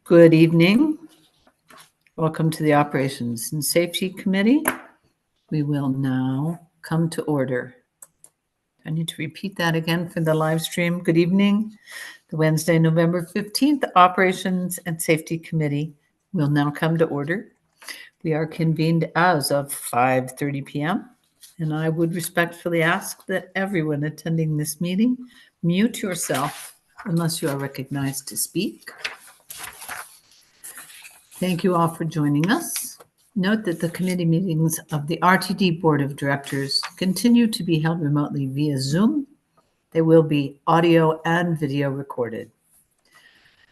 Good evening. Welcome to the Operations and Safety Committee. We will now come to order. I need to repeat that again for the live stream. Good evening. The Wednesday, November 15th, Operations and Safety Committee will now come to order. We are convened as of 5:30 p.m. and I would respectfully ask that everyone attending this meeting mute yourself unless you are recognized to speak. Thank you all for joining us. Note that the committee meetings of the RTD Board of Directors continue to be held remotely via Zoom. They will be audio and video recorded.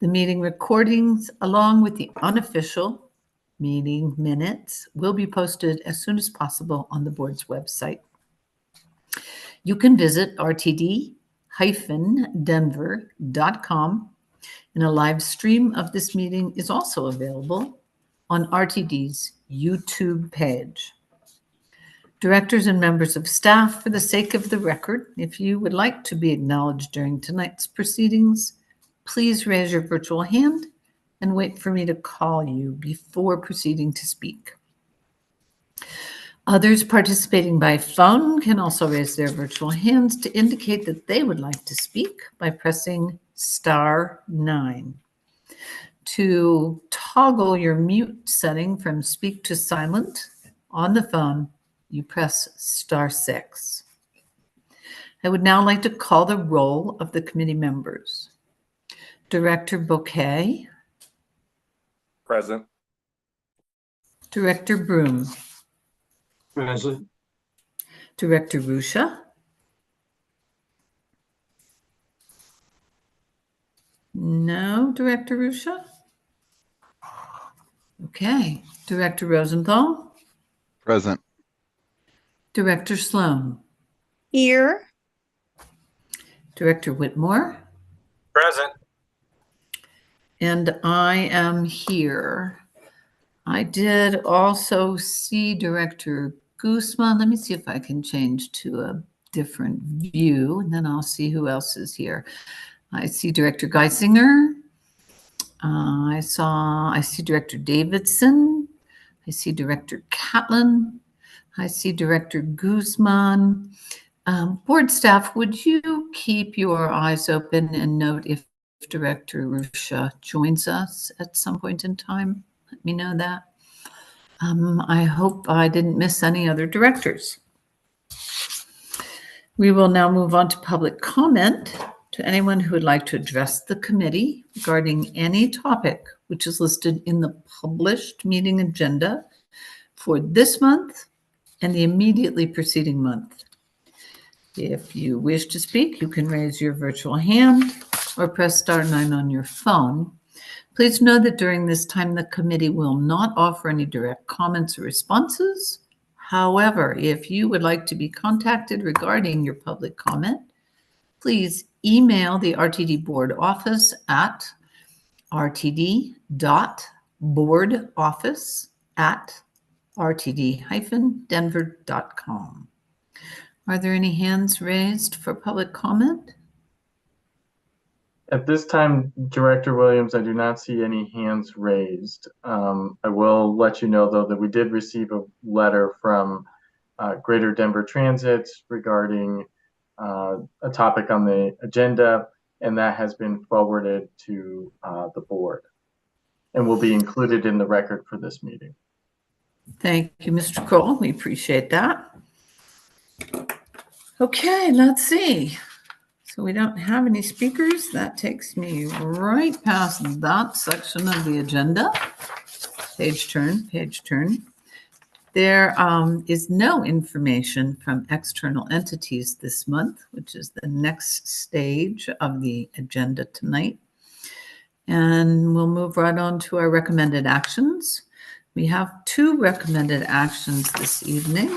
The meeting recordings, along with the unofficial meeting minutes, will be posted as soon as possible on the board's website. You can visit rtd-denver.com, and a live stream of this meeting is also available on RTD's YouTube page. Directors and members of staff, for the sake of the record, if you would like to be acknowledged during tonight's proceedings, please raise your virtual hand and wait for me to call you before proceeding to speak. Others participating by phone can also raise their virtual hands to indicate that they would like to speak by pressing *9. To toggle your mute setting from speak to silent on the phone, you press *6. I would now like to call the roll of the committee members. Director Bouquet. Present. Director Broom. Present. Director Rusha. No, Director Rusha? Okay. Director Rosenthal? Present. Director Sloan? Here. Director Whitmore? Present. And I am here. I did also see Director Guzman. Let me see if I can change to a different view, and then I'll see who else is here. I see Director Geisinger. I see Director Davidson. I see Director Catlin. I see Director Guzman. Board staff, would you keep your eyes open and note if Director Rusha joins us at some point in time? Let me know that. I hope I didn't miss any other directors. We will now move on to public comment. To anyone who would like to address the committee regarding any topic which is listed in the published meeting agenda for this month and the immediately preceding month. If you wish to speak, you can raise your virtual hand or press *9 on your phone. Please know that during this time, the committee will not offer any direct comments or responses. However, if you would like to be contacted regarding your public comment, please email the RTD board office at rtd.boardoffice@rtd-denver.com. Are there any hands raised for public comment? At this time, Director Williams, I do not see any hands raised. I will let you know, though, that we did receive a letter from Greater Denver Transit regarding a topic on the agenda, and that has been forwarded to the board and will be included in the record for this meeting. Thank you, Mr. Kroll. We appreciate that. Okay, let's see. So we don't have any speakers. That takes me right past that section of the agenda. Page turn. There is no information from external entities this month, which is the next stage of the agenda tonight. And we'll move right on to our recommended actions. We have 2 recommended actions this evening,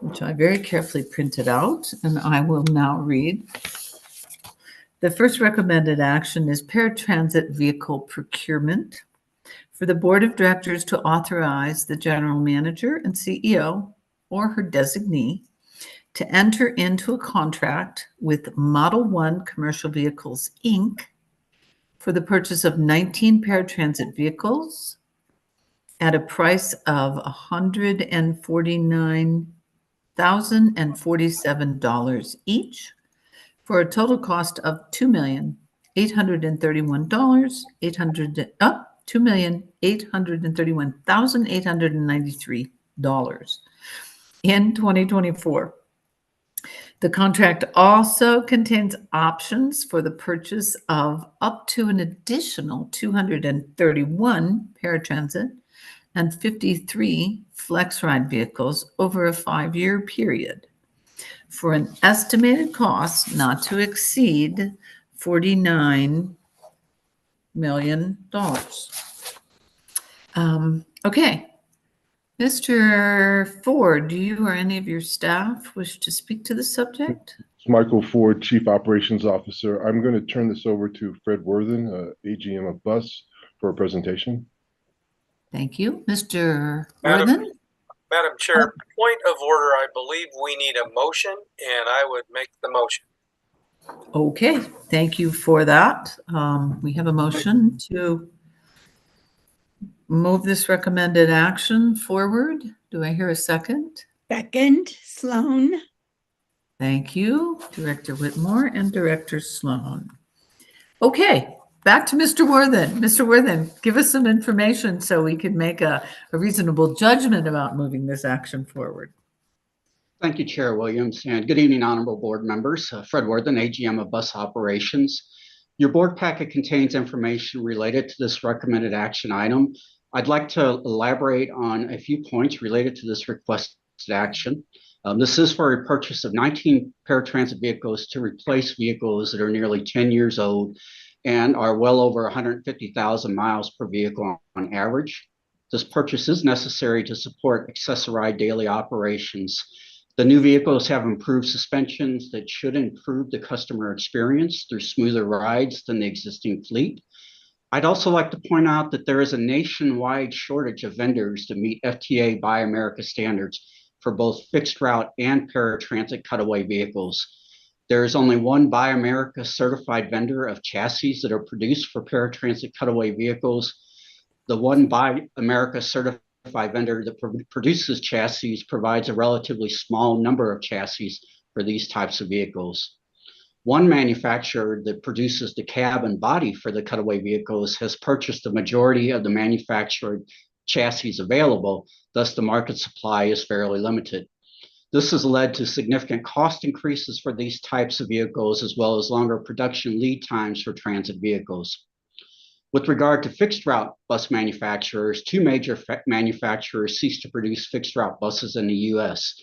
which I very carefully printed out, and I will now read. The first recommended action is paratransit vehicle procurement for the Board of Directors to authorize the General Manager and CEO or her designee to enter into a contract with Model 1 Commercial Vehicles, Inc. for the purchase of 19 paratransit vehicles at a price of $149,047 each, for a total cost of $2,831,893 in 2024. The contract also contains options for the purchase of up to an additional 231 paratransit and 53 FlexRide vehicles over a 5-year period, for an estimated cost not to exceed $49 million. Okay. Mr. Ford, do you or any of your staff wish to speak to the subject? It's Michael Ford, Chief Operations Officer. I'm going to turn this over to Fred Worthen, AGM of Bus, for a presentation. Thank you. Mr. Madam- Worthen? Madam Chair, point of order, I believe we need a motion, and I would make the motion. Okay, thank you for that. We have a motion to move this recommended action forward. Do I hear a second? Second, Sloan. Thank you, Director Whitmore and Director Sloan. Okay, back to Mr. Worthen. Mr. Worthen, give us some information so we can make a reasonable judgment about moving this action forward. Thank you, Chair Williams, and good evening, honorable board members. Fred Worthen, AGM of Bus Operations. Your board packet contains information related to this recommended action item. I'd like to elaborate on a few points related to this requested action. This is for a purchase of 19 paratransit vehicles to replace vehicles that are nearly 10 years old and are well over 150,000 miles per vehicle on average. This purchase is necessary to support Access-a-Ride daily operations. The new vehicles have improved suspensions that should improve the customer experience through smoother rides than the existing fleet. I'd also like to point out that there is a nationwide shortage of vendors to meet FTA Buy America standards for both fixed route and paratransit cutaway vehicles. There is only one Buy America certified vendor of chassis that are produced for paratransit cutaway vehicles. The one Buy America certified vendor that produces chassis provides a relatively small number of chassis for these types of vehicles. One manufacturer that produces the cab and body for the cutaway vehicles has purchased the majority of the manufactured chassis available, thus the market supply is fairly limited. This has led to significant cost increases for these types of vehicles, as well as longer production lead times for transit vehicles. With regard to fixed route bus manufacturers, two major manufacturers ceased to produce fixed route buses in the US.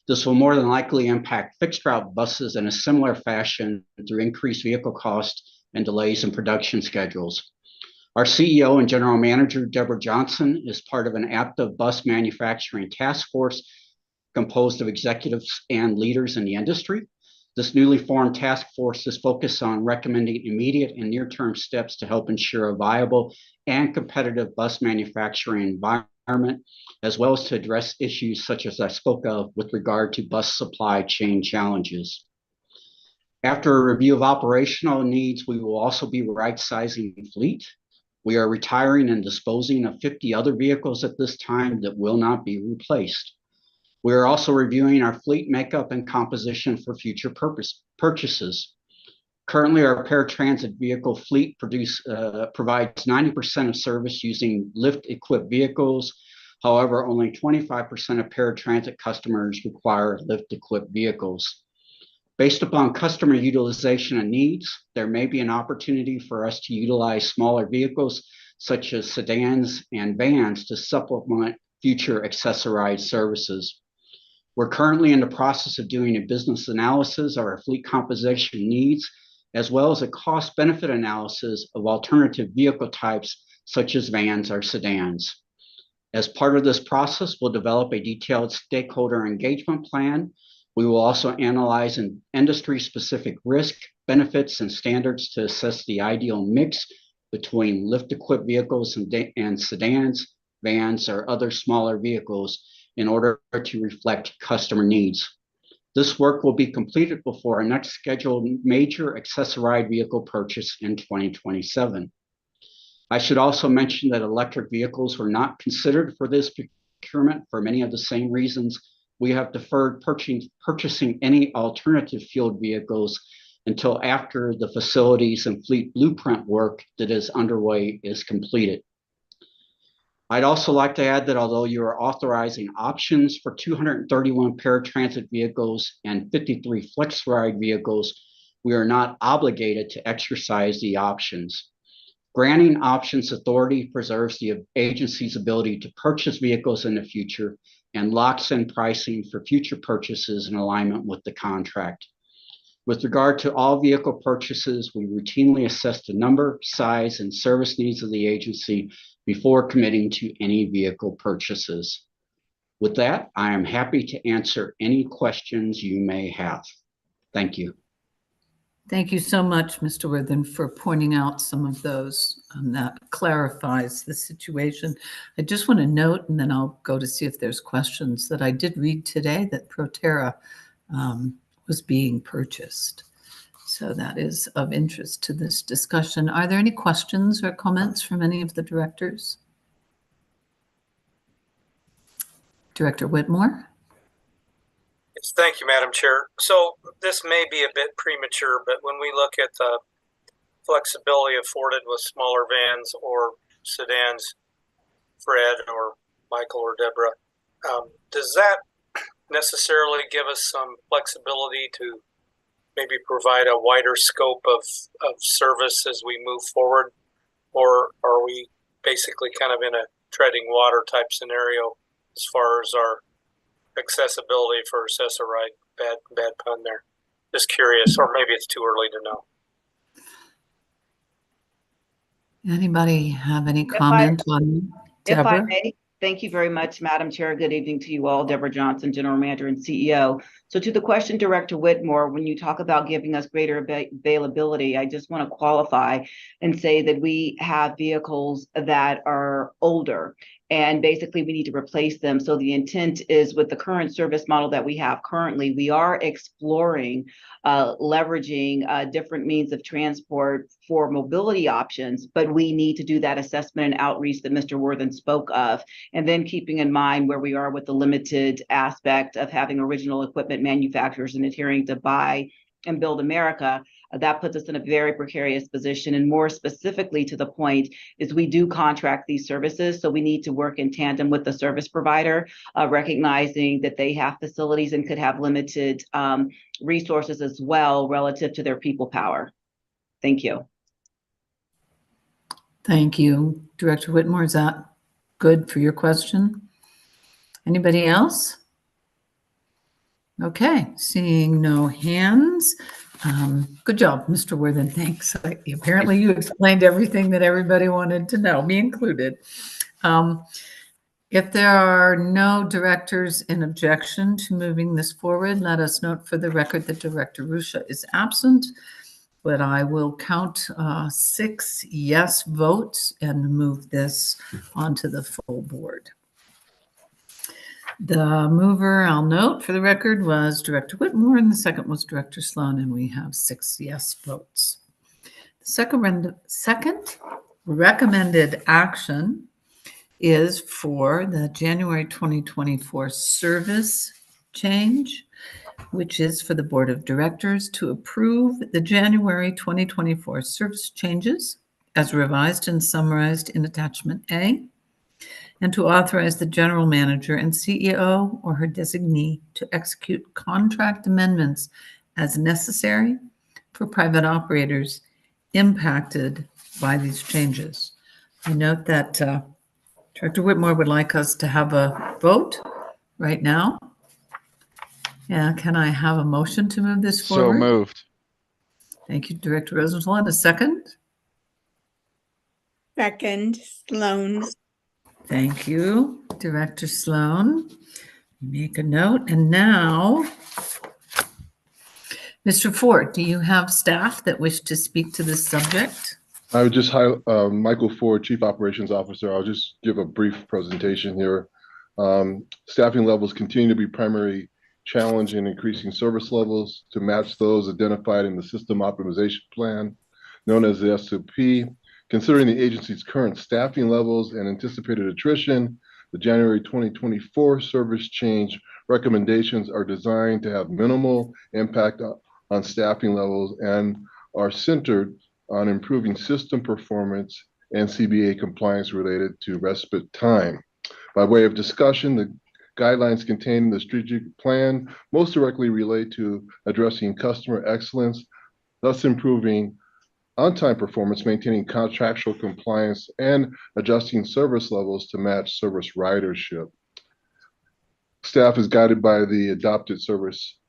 This will more than likely impact fixed route buses in a similar fashion through increased vehicle costs and delays in production schedules. Our CEO and General Manager, Deborah Johnson, is part of an active bus manufacturing task force composed of executives and leaders in the industry. This newly formed task force is focused on recommending immediate and near-term steps to help ensure a viable and competitive bus manufacturing environment, as well as to address issues such as I spoke of with regard to bus supply chain challenges. After a review of operational needs, we will also be right-sizing the fleet. We are retiring and disposing of 50 other vehicles at this time that will not be replaced. We are also reviewing our fleet makeup and composition for future purchases. Currently, our paratransit vehicle fleet provides 90% of service using lift-equipped vehicles. However, only 25% of paratransit customers require lift-equipped vehicles. Based upon customer utilization and needs, there may be an opportunity for us to utilize smaller vehicles, such as sedans and vans, to supplement future Access-a-Ride services. We're currently in the process of doing a business analysis of our fleet composition needs, as well as a cost-benefit analysis of alternative vehicle types, such as vans or sedans. As part of this process, we'll develop a detailed stakeholder engagement plan. We will also analyze an industry-specific risk, benefits, and standards to assess the ideal mix between lift-equipped vehicles and sedans, vans, or other smaller vehicles in order to reflect customer needs. This work will be completed before our next scheduled major Access-a-Ride vehicle purchase in 2027. I should also mention that electric vehicles were not considered for this procurement for many of the same reasons. We have deferred purchasing any alternative fueled vehicles until after the facilities and fleet blueprint work that is underway is completed. I'd also like to add that although you are authorizing options for 231 paratransit vehicles and 53 FlexRide vehicles, we are not obligated to exercise the options. Granting options authority preserves the agency's ability to purchase vehicles in the future and locks in pricing for future purchases in alignment with the contract. With regard to all vehicle purchases, we routinely assess the number, size, and service needs of the agency before committing to any vehicle purchases. With that, I am happy to answer any questions you may have. Thank you. Thank you so much, Mr. Worthen, for pointing out some of those. That clarifies the situation. I just want to note, and then I'll go to see if there's questions, that I did read today that Proterra was being purchased. So that is of interest to this discussion. Are there any questions or comments from any of the directors? Director Whitmore? Yes, thank you, Madam Chair. So this may be a bit premature, but when we look at the flexibility afforded with smaller vans or sedans, Fred or Michael or Deborah, does that necessarily give us some flexibility to maybe provide a wider scope of service as we move forward? Or are we basically kind of in a treading water type scenario as far as our accessibility for Access-a-Ride? Bad pun there. Just curious, or maybe it's too early to know. Anybody have any comment on Deborah? If I may, thank you very much, Madam Chair. Good evening to you all. Deborah Johnson, General Manager and CEO. So to the question, Director Whitmore, when you talk about giving us greater availability, I just want to qualify and say that we have vehicles that are older, and basically we need to replace them. So the intent is, with the current service model that we have currently, we are exploring leveraging different means of transport for mobility options, but we need to do that assessment and outreach that Mr. Worthen spoke of. And then keeping in mind where we are with the limited aspect of having original equipment manufacturers and adhering to Buy and Build America, that puts us in a very precarious position. And more specifically to the point is, we do contract these services, so we need to work in tandem with the service provider, recognizing that they have facilities and could have limited resources as well relative to their people power. Thank you. Thank you. Director Whitmore, is that good for your question? Anybody else? Okay, seeing no hands. Good job, Mr. Worthen. Thanks. Apparently you explained everything that everybody wanted to know, me included. If there are no directors in objection to moving this forward, let us note for the record that Director Ruscia is absent, but I will count 6 yes votes and move this onto the full board. The mover, I'll note for the record, was Director Whitmore, and the second was Director Sloan, and we have 6 yes votes. The second recommended action is for the January 2024 service change, which is for the Board of Directors to approve the January 2024 service changes as revised and summarized in Attachment A, and to authorize the General Manager and CEO or her designee to execute contract amendments as necessary for private operators impacted by these changes. I note that Director Whitmore would like us to have a vote right now. And can I have a motion to move this forward? So moved. Thank you, Director Rosenthal. And a second? Second, Sloan. Thank you, Director Sloan. Make a note. And now, Mr. Ford, do you have staff that wish to speak to this subject? I would just highlight Michael Ford, Chief Operations Officer. I'll just give a brief presentation here. Staffing levels continue to be primary challenge in increasing service levels to match those identified in the System Optimization Plan, known as the SOP. Considering the agency's current staffing levels and anticipated attrition, the January 2024 service change recommendations are designed to have minimal impact on staffing levels and are centered on improving system performance and CBA compliance related to respite time. By way of discussion, the guidelines contained in the strategic plan most directly relate to addressing customer excellence, thus improving on-time performance, maintaining contractual compliance, and adjusting service levels to match service ridership. Staff is guided by the adopted service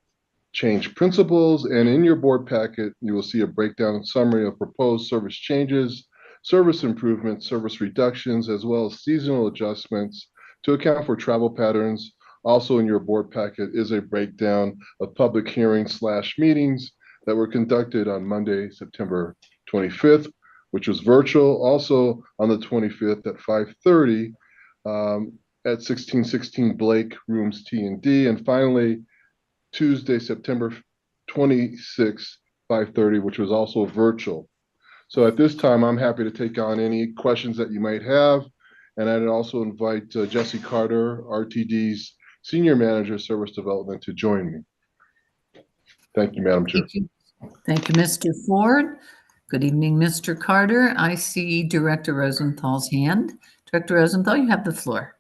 change principles, and in your board packet, you will see a breakdown summary of proposed service changes, service improvements, service reductions, as well as seasonal adjustments to account for travel patterns. Also in your board packet is a breakdown of public hearings / meetings that were conducted on Monday, September 25th, which was virtual. Also on the 25th at 5:30 at 1616 Blake, rooms T and D. And finally, Tuesday, September 26th, 5:30, which was also virtual. So at this time, I'm happy to take on any questions that you might have. And I'd also invite Jesse Carter, RTD's Senior Manager of Service Development, to join me. Thank you, Madam Chair. Thank you. Thank you, Mr. Ford. Good evening, Mr. Carter. I see Director Rosenthal's hand. Director Rosenthal, you have the floor.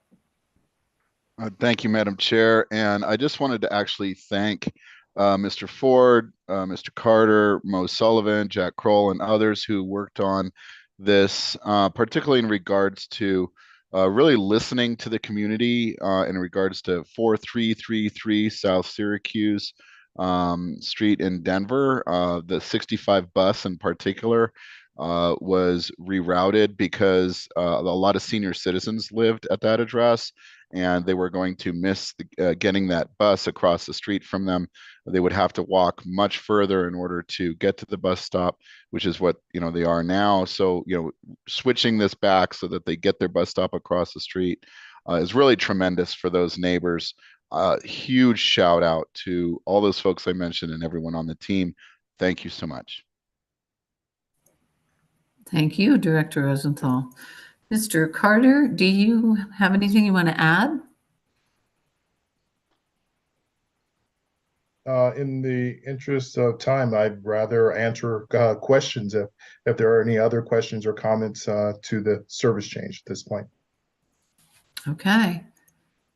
Thank you, Madam Chair. And I just wanted to actually thank Mr. Ford, Mr. Carter, Mo Sullivan, Jack Kroll, and others who worked on this, particularly in regards to really listening to the community in regards to 4333 South Syracuse Street in Denver. The 65 bus in particular was rerouted because a lot of senior citizens lived at that address, and they were going to miss getting that bus across the street from them. They would have to walk much further in order to get to the bus stop, which is what they are now. So switching this back so that they get their bus stop across the street is really tremendous for those neighbors. Huge shout out to all those folks I mentioned and everyone on the team. Thank you so much. Thank you, Director Rosenthal. Mr. Carter, do you have anything you want to add? In the interest of time, I'd rather answer questions if there are any other questions or comments to the service change at this point. Okay.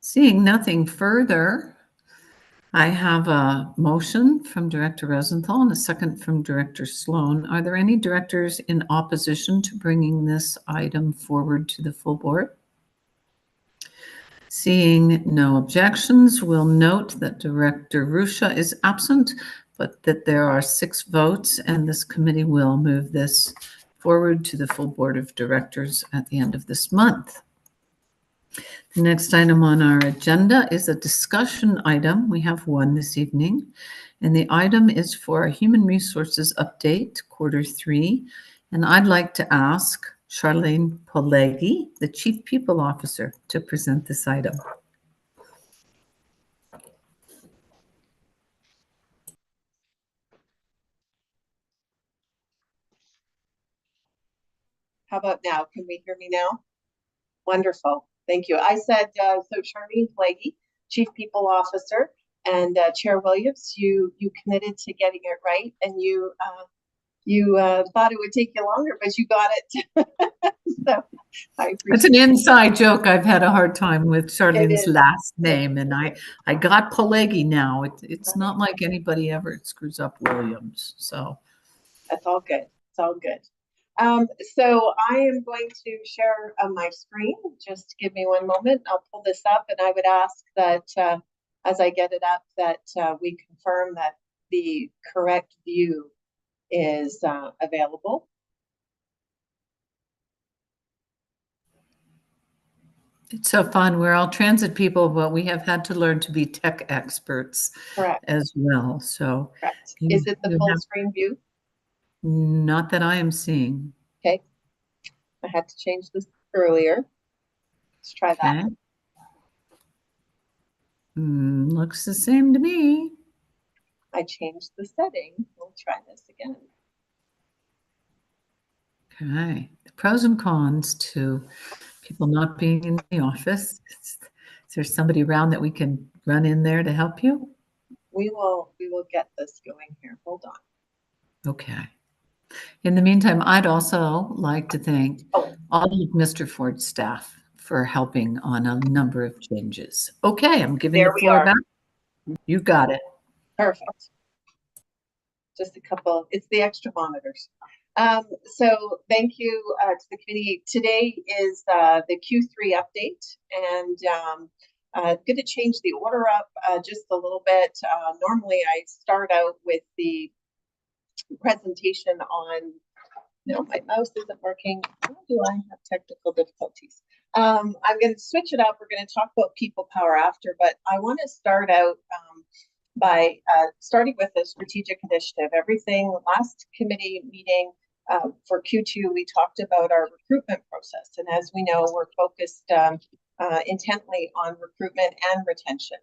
Seeing nothing further, I have a motion from Director Rosenthal and a second from Director Sloan. Are there any directors in opposition to bringing this item forward to the full board? Seeing no objections, we'll note that Director Rusha is absent, but that there are 6 votes, and this committee will move this forward to the full board of directors at the end of this month. The next item on our agenda is a discussion item. We have one this evening, and the item is for a human resources update, Q3. And I'd like to ask Charlene Polegi, the Chief People Officer, to present this item. How about now? Can we hear me now? Wonderful. Thank you. I said, so Charlene Polegi, Chief People Officer, and Chair Williams, you committed to getting it right, and you thought it would take you longer, but you got it. So I appreciate It's an inside joke. I've had a hard time with Charlene's last name, and I got Polegi now. It's not like anybody ever screws up Williams. So that's all good. It's all good. So I am going to share my screen. Just give me one moment. I'll pull this up, and I would ask that as I get it up, that we confirm that the correct view is available. it's so fun. We're all transit people, but we have had to learn to be tech experts as well. So correct. Is it the full screen view? Not that I am seeing. Okay. I had to change this earlier. Let's try that. Looks the same to me. I changed the setting. We'll try this again. Okay, the pros and cons to people not being in the office. Is there somebody around that we can run in there to help you? We will get this going here. Hold on. Okay. In the meantime, I'd also like to thank Oh. all of Mr. Ford's staff for helping on a number of changes. Okay, I'm giving There the we floor are. back. You got it. Perfect. Just a couple, it's the extra monitors. So thank you to the committee. Today is the Q3 update, and I'm going to change the order up just a little bit. Normally I start out with the presentation on, no, my mouse isn't working. Why do I have technical difficulties? I'm going to switch it up. We're going to talk about people power after, but I want to start out by starting with a strategic initiative. Everything, last committee meeting for Q2, we talked about our recruitment process. And as we know, we're focused intently on recruitment and retention.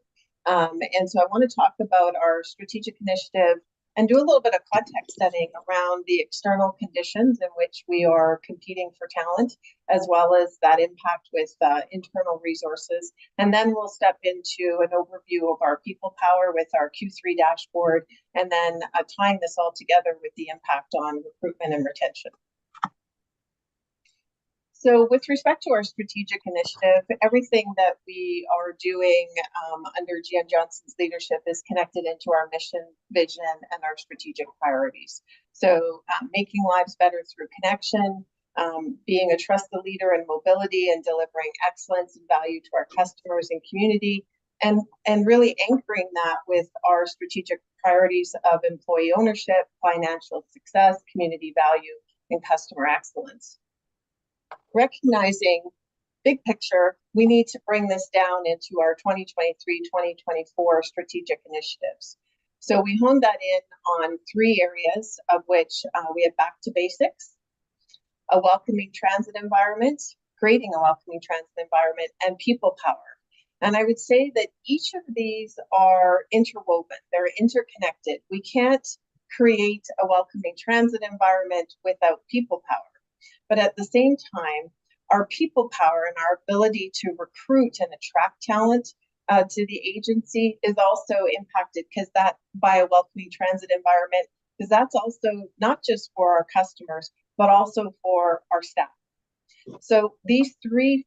And so I want to talk about our strategic initiative and do a little bit of context setting around the external conditions in which we are competing for talent, as well as that impact with internal resources. And then we'll step into an overview of our people power with our Q3 dashboard, and then tying this all together with the impact on recruitment and retention. So with respect to our strategic initiative, everything that we are doing under GM Johnson's leadership is connected into our mission, vision, and our strategic priorities. So making lives better through connection, being a trusted leader in mobility and delivering excellence and value to our customers and community, and really anchoring that with our strategic priorities of employee ownership, financial success, community value, and customer excellence. Recognizing big picture, we need to bring this down into our 2023-2024 strategic initiatives. So we honed that in on 3 areas, of which we have back to basics, a welcoming transit environment, creating a welcoming transit environment, and people power. And I would say that each of these are interwoven, they're interconnected. We can't create a welcoming transit environment without people power. But at the same time, our people power and our ability to recruit and attract talent to the agency is also impacted because that by a welcoming transit environment, because that's also not just for our customers, but also for our staff. So these 3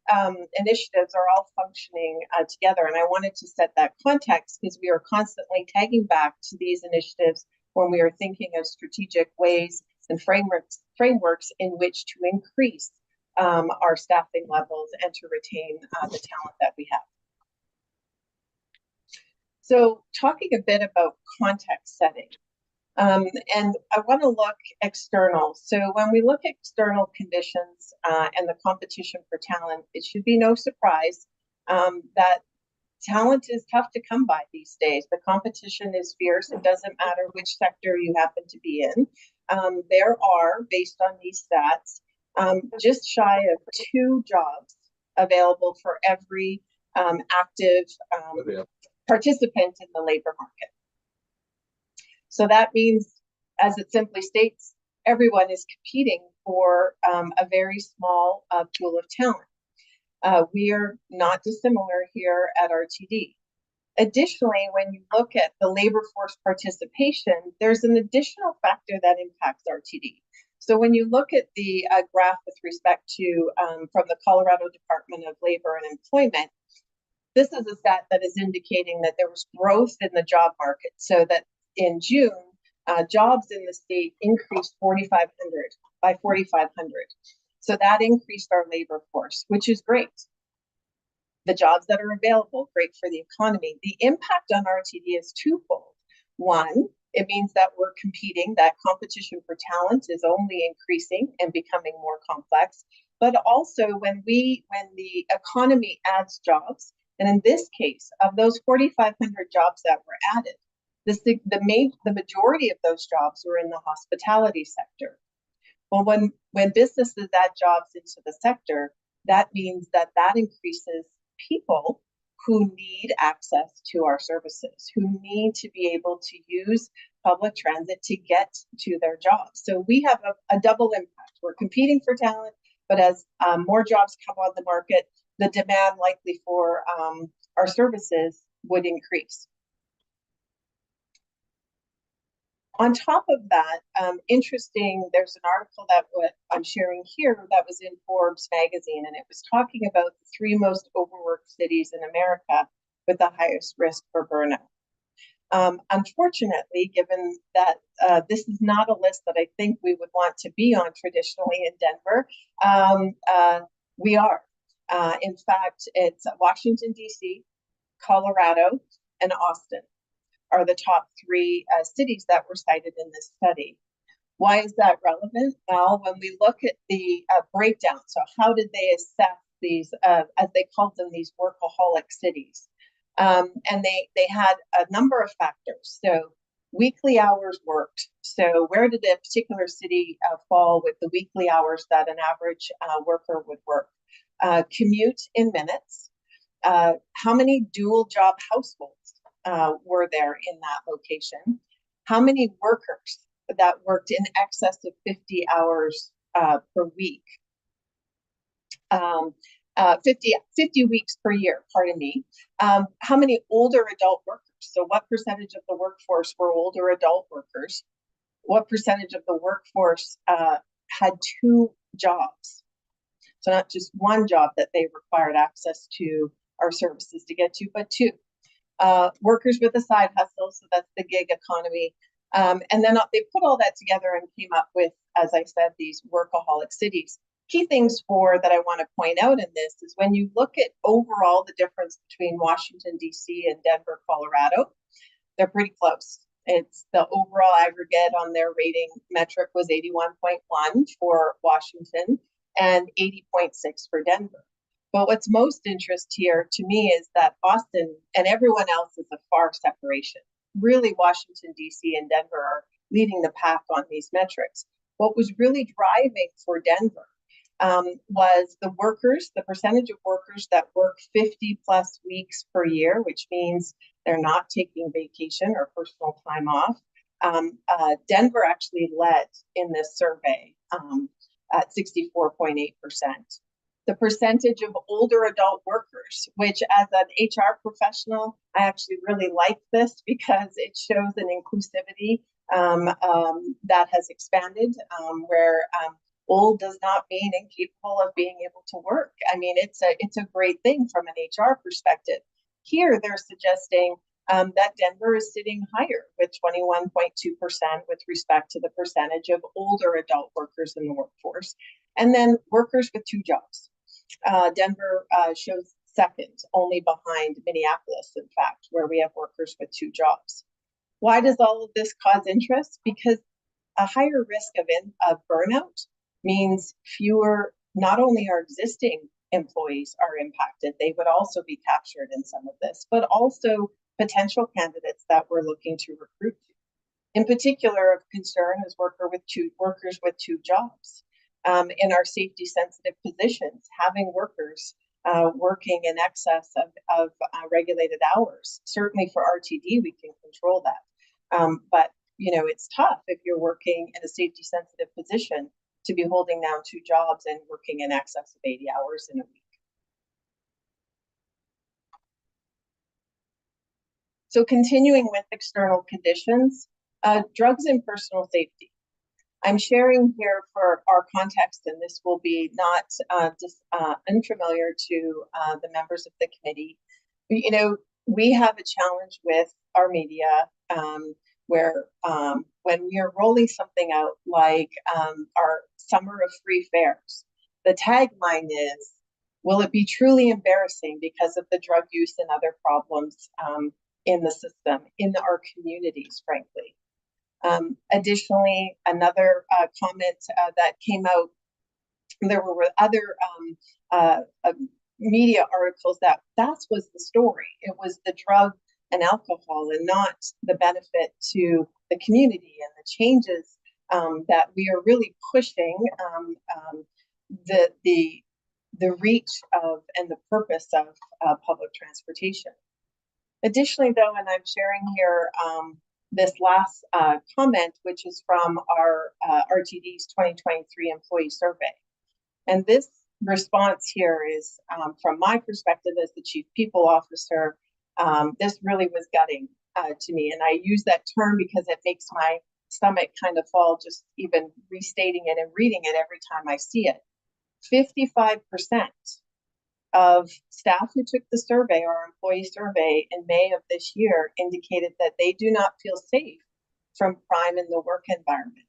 initiatives are all functioning together. And I wanted to set that context because we are constantly tagging back to these initiatives when we are thinking of strategic ways and frameworks in which to increase our staffing levels and to retain the talent that we have. So talking a bit about context setting, and I want to look external. So when we look at external conditions and the competition for talent, it should be no surprise that talent is tough to come by these days. The competition is fierce. It doesn't matter which sector you happen to be in. There are, based on these stats, just shy of 2 jobs available for every active participant in the labor market. So that means, as it simply states, everyone is competing for a very small pool of talent. We are not dissimilar here at RTD. Additionally, when you look at the labor force participation, there's an additional factor that impacts RTD. So when you look at the graph with respect to from the Colorado Department of Labor and Employment, this is a stat that is indicating that there was growth in the job market. So that in June, jobs in the state increased 4,500 by 4,500. So that increased our labor force, which is great. The jobs that are available, great for the economy. The impact on RTD is twofold. One, it means that we're competing, that competition for talent is only increasing and becoming more complex. But also when the economy adds jobs, and in this case, of those 4,500 jobs that were added, the majority of those jobs were in the hospitality sector. Well, when businesses add jobs into the sector, that means that increases people who need access to our services, who need to be able to use public transit to get to their jobs. So we have a double impact. We're competing for talent, but as more jobs come on the market, the demand likely for our services would increase. On top of that, interesting, there's an article that I'm sharing here that was in Forbes magazine, and it was talking about the 3 most overworked cities in America with the highest risk for burnout. Unfortunately, given that this is not a list that I think we would want to be on traditionally in Denver, we are. In fact, it's Washington, D.C., Colorado, and Austin are the top 3 cities that were cited in this study. Why is that relevant? Well, when we look at the breakdown, so how did they assess these, as they called them, these workaholic cities? And they had a number of factors. So weekly hours worked. So where did a particular city fall with the weekly hours that an average worker would work? Commute in minutes. How many dual job households were there in that location? How many workers that worked in excess of 50 hours per week? 50 weeks per year, pardon me. How many older adult workers? So what percentage of the workforce were older adult workers? What percentage of the workforce had 2 jobs? So not just one job that they required access to our services to get to, but 2. Workers with a side hustle, so that's the gig economy. And then they put all that together and came up with, as I said, these workaholic cities. Key things that I want to point out in this is when you look at overall the difference between Washington, D.C. and Denver, Colorado, they're pretty close. It's the overall aggregate on their rating metric was 81.1 for Washington and 80.6 for Denver. But what's most interest here to me is that Austin and everyone else is a far separation. Really, Washington, D.C. and Denver are leading the pack on these metrics. What was really driving for Denver was the workers, the percentage of workers that work 50 plus weeks per year, which means they're not taking vacation or personal time off. Denver actually led in this survey at 64.8%. The percentage of older adult workers, which as an HR professional, I actually really like this because it shows an inclusivity that has expanded, where old does not mean incapable of being able to work. I mean, it's a great thing from an HR perspective. Here, they're suggesting that Denver is sitting higher with 21.2% with respect to the percentage of older adult workers in the workforce. And then workers with 2 jobs. Denver shows second, only behind Minneapolis, in fact, where we have workers with 2 jobs. Why does all of this cause interest? Because a higher risk of burnout means fewer, not only our existing employees are impacted, they would also be captured in some of this, but also potential candidates that we're looking to recruit. In particular, of concern is workers with 2 jobs. In our safety sensitive positions, having workers working in excess of regulated hours. Certainly for RTD, we can control that. But, it's tough if you're working in a safety sensitive position to be holding down 2 jobs and working in excess of 80 hours in a week. So continuing with external conditions, drugs and personal safety. I'm sharing here for our context, and this will be not unfamiliar to the members of the committee. We have a challenge with our media where when we are rolling something out like our summer of free fares, the tagline is, will it be truly embarrassing because of the drug use and other problems in the system, in our communities, frankly. Additionally, another comment that came out, there were other media articles that was the story. It was the drug and alcohol and not the benefit to the community and the changes that we are really pushing the the reach of and the purpose of public transportation. Additionally, though, and I'm sharing here this last comment, which is from our RTD's 2023 employee survey. And this response here is, from my perspective as the Chief People Officer, this really was gutting to me. And I use that term because it makes my stomach kind of fall just even restating it and reading it every time I see it. 55% of staff who took the survey, our employee survey in May of this year, indicated that they do not feel safe from crime in the work environment.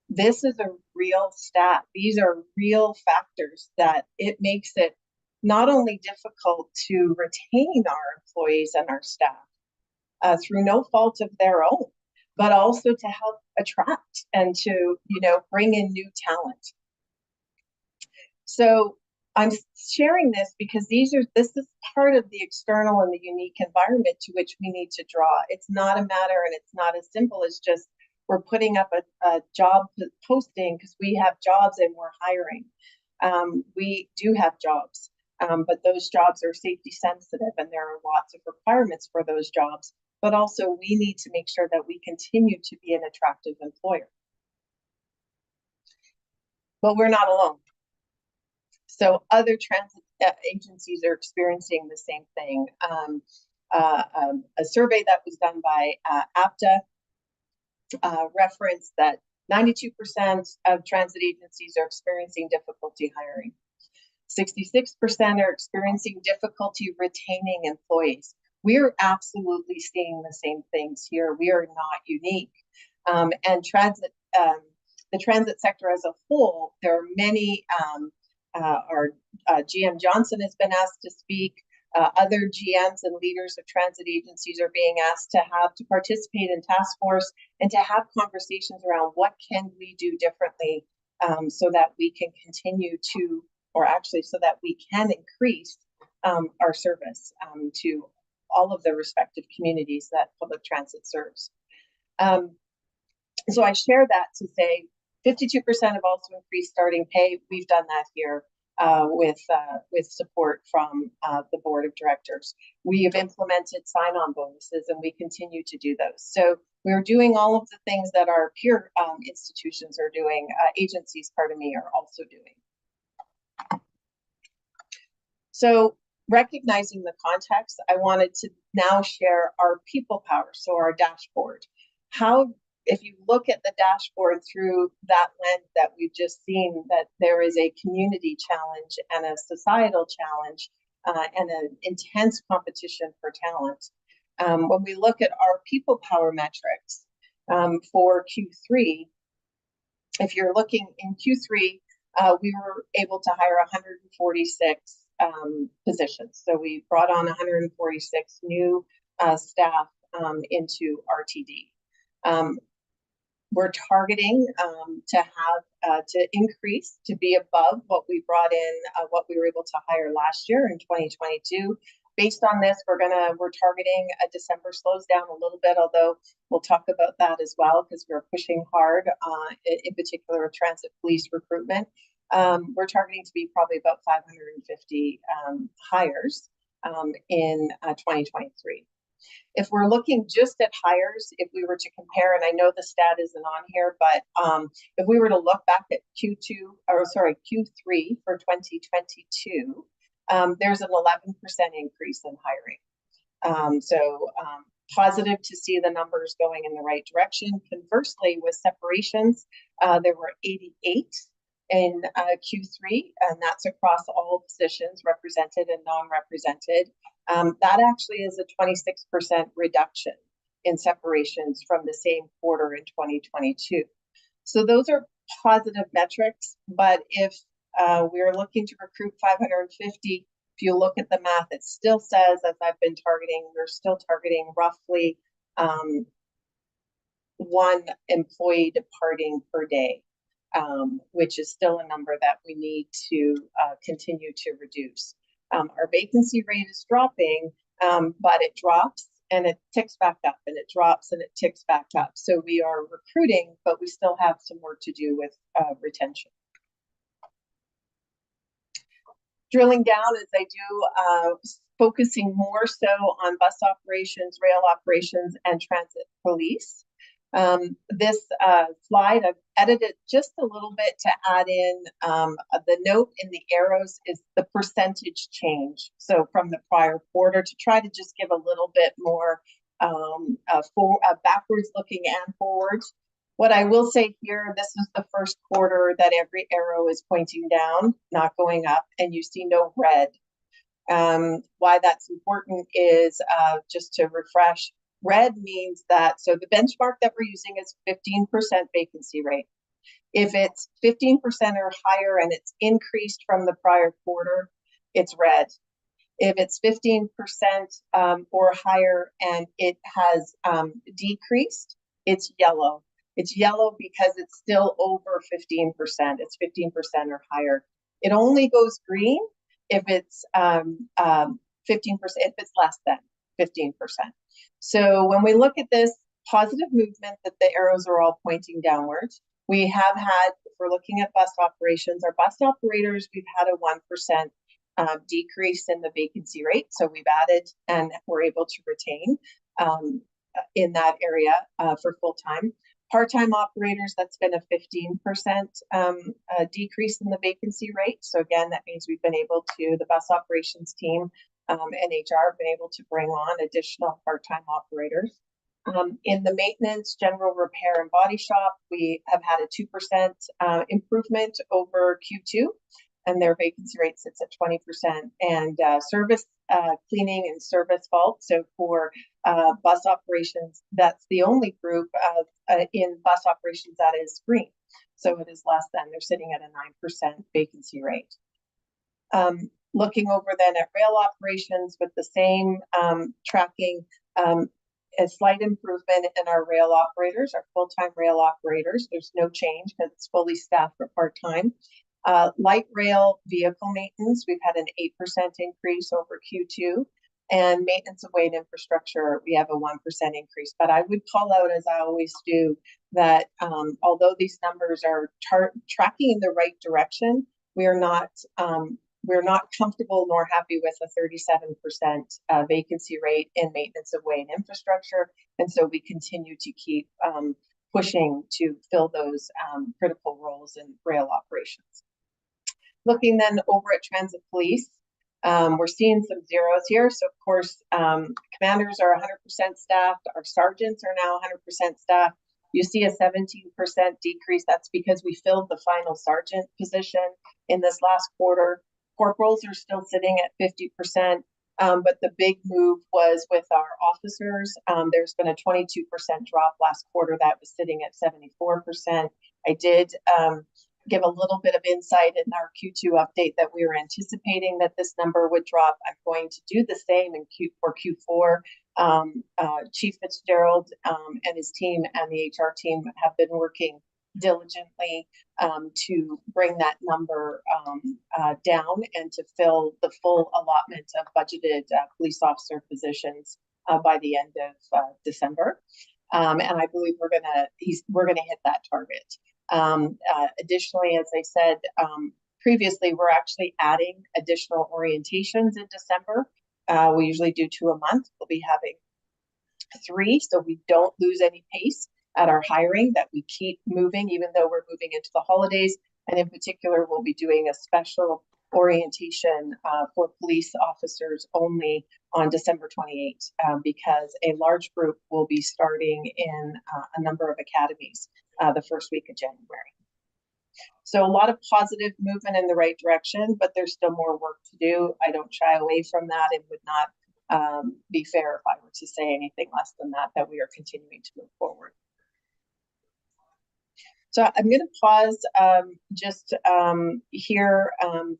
This is a real stat. These are real factors that it makes it not only difficult to retain our employees and our staff through no fault of their own, but also to help attract and to, bring in new talent. So I'm sharing this because this is part of the external and the unique environment to which we need to draw. It's not a matter, and it's not as simple as just we're putting up a job posting because we have jobs and we're hiring. We do have jobs, but those jobs are safety sensitive and there are lots of requirements for those jobs. But also we need to make sure that we continue to be an attractive employer. But we're not alone. So other transit agencies are experiencing the same thing. A survey that was done by APTA referenced that 92% of transit agencies are experiencing difficulty hiring. 66% are experiencing difficulty retaining employees. We're absolutely seeing the same things here. We are not unique. And the transit sector as a whole, there are many, our GM Johnson has been asked to speak. Other GMs and leaders of transit agencies are being asked to participate in task force and to have conversations around what can we do differently so that we can continue to, or actually so that we can increase our service to all of the respective communities that public transit serves. So I share that to say 52% have also increased starting pay. We've done that here with support from the board of directors. We have implemented sign-on bonuses and we continue to do those. So we're doing all of the things that our peer institutions are doing, agencies, pardon me, are also doing. So recognizing the context, I wanted to now share our people power, so our dashboard. How, if you look at the dashboard through that lens that we've just seen, that there is a community challenge and a societal challenge and an intense competition for talent. When we look at our people power metrics for Q3, if you're looking in Q3, we were able to hire 146 positions. So we brought on 146 new staff into RTD. We're targeting to increase, to be above what we brought in, what we were able to hire last year in 2022. Based on this, we're targeting a December slows down a little bit, although we'll talk about that as well because we're pushing hard, in particular with transit police recruitment. We're targeting to be probably about 550 hires in 2023. If we're looking just at hires, if we were to compare, and I know the stat isn't on here, but if we were to look back at Q3 for 2022, there's an 11% increase in hiring. So positive to see the numbers going in the right direction. Conversely, with separations, there were 88 in Q3, and that's across all positions, represented and non-represented. That actually is a 26% reduction in separations from the same quarter in 2022. So those are positive metrics, but if we're looking to recruit 550, if you look at the math, it still says, as I've been targeting, we're still targeting roughly 1 employee departing per day. Which is still a number that we need to continue to reduce. Our vacancy rate is dropping, but it drops and it ticks back up, and it drops and it ticks back up. So we are recruiting, but we still have some work to do with retention. Drilling down as I do, focusing more so on bus operations, rail operations, and transit police. This slide, I've edited just a little bit to add in the note in the arrows is the percentage change. So from the prior quarter to try to just give a little bit more backwards looking and forwards. What I will say here, this is the first quarter that every arrow is pointing down, not going up, and you see no red. Why that's important is just to refresh. Red means that, so the benchmark that we're using is 15% vacancy rate. If it's 15% or higher and it's increased from the prior quarter, it's red. If it's 15% or higher and it has decreased, it's yellow. It's yellow because it's still over 15%. It's 15% or higher. It only goes green if it's 15%, if it's less than 15%. So when we look at this positive movement that the arrows are all pointing downwards, we have had, if we're looking at bus operations, our bus operators, we've had a 1% decrease in the vacancy rate. So we've added and we're able to retain in that area for full-time. Part-time operators, that's been a 15% decrease in the vacancy rate. So again, that means we've been able to, the bus operations team and HR have been able to bring on additional part-time operators. In the maintenance, general repair and body shop, we have had a 2% improvement over Q2, and their vacancy rate sits at 20%. And service cleaning and service vault. So for bus operations, that's the only group in bus operations that is green. So it is less than, they're sitting at a 9% vacancy rate. Looking over then at rail operations with the same tracking, a slight improvement in our rail operators, our full-time rail operators. There's no change because it's fully staffed for part-time. Light rail vehicle maintenance, we've had an 8% increase over Q2, and maintenance of way and infrastructure, we have a 1% increase. But I would call out, as I always do, that although these numbers are tracking in the right direction, we're not comfortable nor happy with a 37% vacancy rate in maintenance of way and infrastructure, and so we continue to keep pushing to fill those critical roles in rail operations. Looking then over at transit police, we're seeing some zeros here. So of course, commanders are 100% staffed. Our sergeants are now 100% staffed. You see a 17% decrease. That's because we filled the final sergeant position in this last quarter. Corporals are still sitting at 50%. But the big move was with our officers. There's been a 22% drop last quarter. That was sitting at 74%. I did give a little bit of insight in our Q2 update that we were anticipating that this number would drop. I'm going to do the same for Q4. Chief Fitzgerald and his team and the HR team have been working diligently to bring that number down and to fill the full allotment of budgeted police officer positions by the end of December. And I believe we're gonna hit that target. Additionally, as I said previously, we're actually adding additional orientations in December. We usually do 2 a month. We'll be having 3, so we don't lose any pace at our hiring, that we keep moving even though we're moving into the holidays. And in particular, we'll be doing a special orientation for police officers only on December 28th because a large group will be starting in a number of academies the first week of January. So a lot of positive movement in the right direction, but there's still more work to do. I don't shy away from that. It would not be fair if I were to say anything less than that we are continuing to move forward. So I'm going to pause just here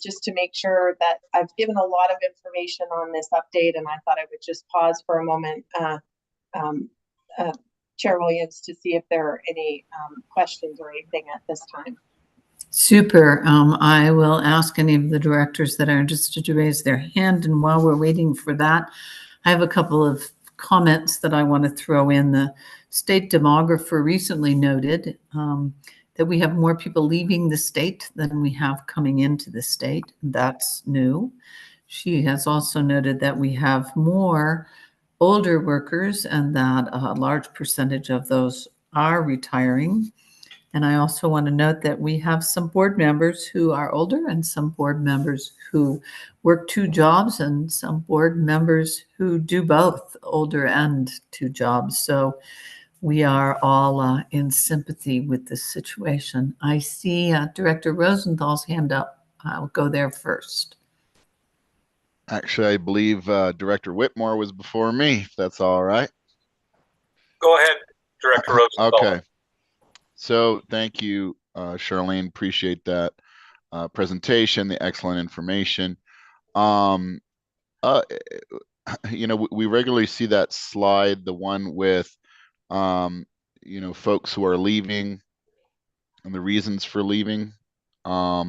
just to make sure that I've given a lot of information on this update, and I thought I would just pause for a moment, Chair Williams, to see if there are any questions or anything at this time. Super. I will ask any of the directors that are interested to raise their hand, and while we're waiting for that, I have a couple of comments that I want to throw in. The state demographer recently noted that we have more people leaving the state than we have coming into the state. That's new. She has also noted that we have more older workers and that a large percentage of those are retiring. And I also want to note that we have some board members who are older and some board members who work 2 jobs and some board members who do both, older and 2 jobs. So we are all in sympathy with this situation. I see Director Rosenthal's hand up. I'll go there first. Actually, I believe Director Whitmore was before me, if that's all right. Go ahead, Director Rosenthal. Okay. So thank you, Charlene. Appreciate that presentation, the excellent information. You know, we regularly see that slide, the one with, you know, folks who are leaving and the reasons for leaving. But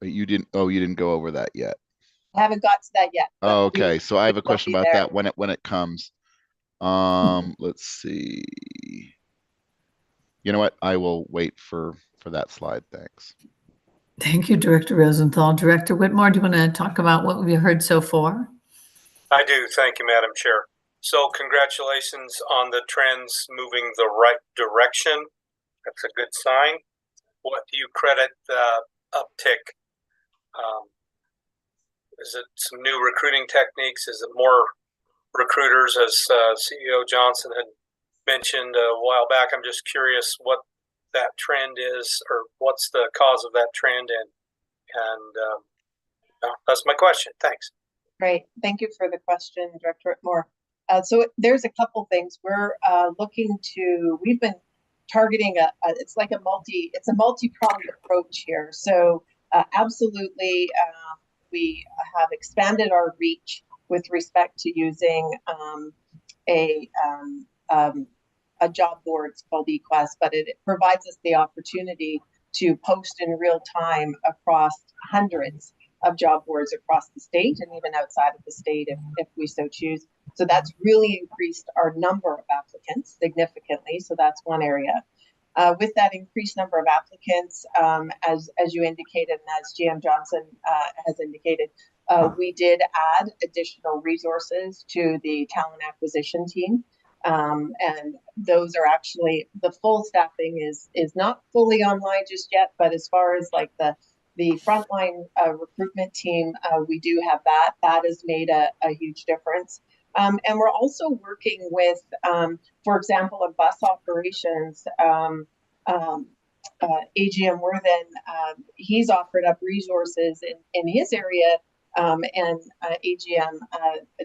you didn't go over that yet. I haven't got to that yet. Oh, okay. So I have a question about there. that when it comes. Let's see. You know what? I will wait for that slide. Thanks. Thank you, Director Rosenthal. Director Whitmore, do you want to talk about what we've heard so far? I do. Thank you, Madam Chair. So congratulations on the trends moving the right direction. That's a good sign. What do you credit the uptick? Is it some new recruiting techniques? Is it more recruiters, as CEO Johnson had mentioned a while back? I'm just curious what that trend is, or what's the cause of that trend, and that's my question. Thanks. Great. Thank you for the question, Director Whitmore. So there's a couple things we're looking to. We've been targeting it's a multi-pronged approach here. So absolutely, we have expanded our reach with respect to using a job board. It's called eQuest, but it provides us the opportunity to post in real time across hundreds of job boards across the state and even outside of the state if we so choose. So that's really increased our number of applicants significantly. So that's one area. With that increased number of applicants, as you indicated, and as GM Johnson has indicated, we did add additional resources to the talent acquisition team. And those are actually, the full staffing is not fully online just yet, but as far as like the frontline recruitment team, we do have that. That has made a huge difference. And we're also working with, for example, in bus operations, AGM Worthen, he's offered up resources in his area, and AGM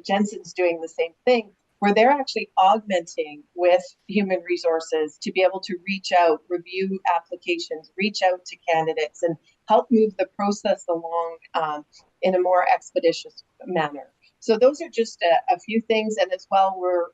Jensen's doing the same thing, where they're actually augmenting with human resources to be able to reach out, review applications, reach out to candidates, and help move the process along in a more expeditious manner. So those are just a few things. And as well, we're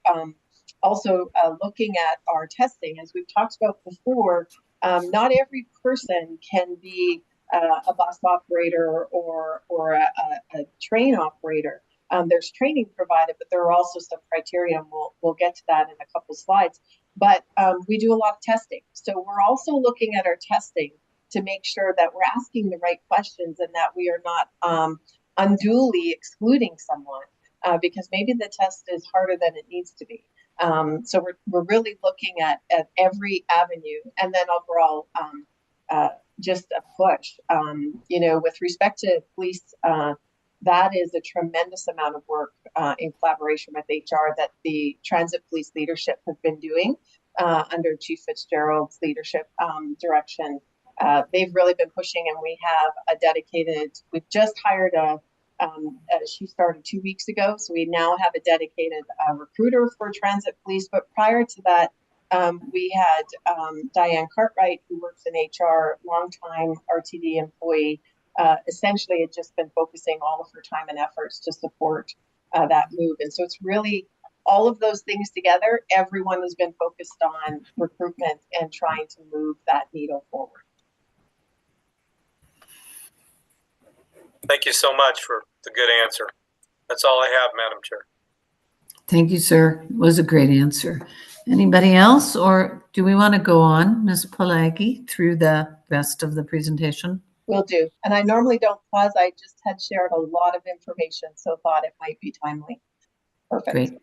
also looking at our testing. As we've talked about before, not every person can be a bus operator or a train operator. There's training provided, but there are also some criteria, and we'll get to that in a couple slides. But we do a lot of testing. So we're also looking at our testing to make sure that we're asking the right questions and that we are not unduly excluding someone because maybe the test is harder than it needs to be. So we're really looking at every avenue, and then overall just a push. With respect to police, that is a tremendous amount of work in collaboration with HR that the transit police leadership have been doing under Chief Fitzgerald's leadership direction. They've really been pushing, and we have we've just hired she started 2 weeks ago, so we now have a dedicated recruiter for transit police. But prior to that, we had Diane Cartwright, who works in HR, longtime RTD employee, essentially had just been focusing all of her time and efforts to support that move. And so it's really all of those things together. Everyone has been focused on recruitment and trying to move that needle forward. Thank you so much for the good answer. That's all I have, Madam Chair. Thank you, sir. It was a great answer. Anybody else, or do we want to go on, Ms. Pelagi, through the rest of the presentation? Will do. And I normally don't pause. I just had shared a lot of information, so thought it might be timely. Perfect. Great.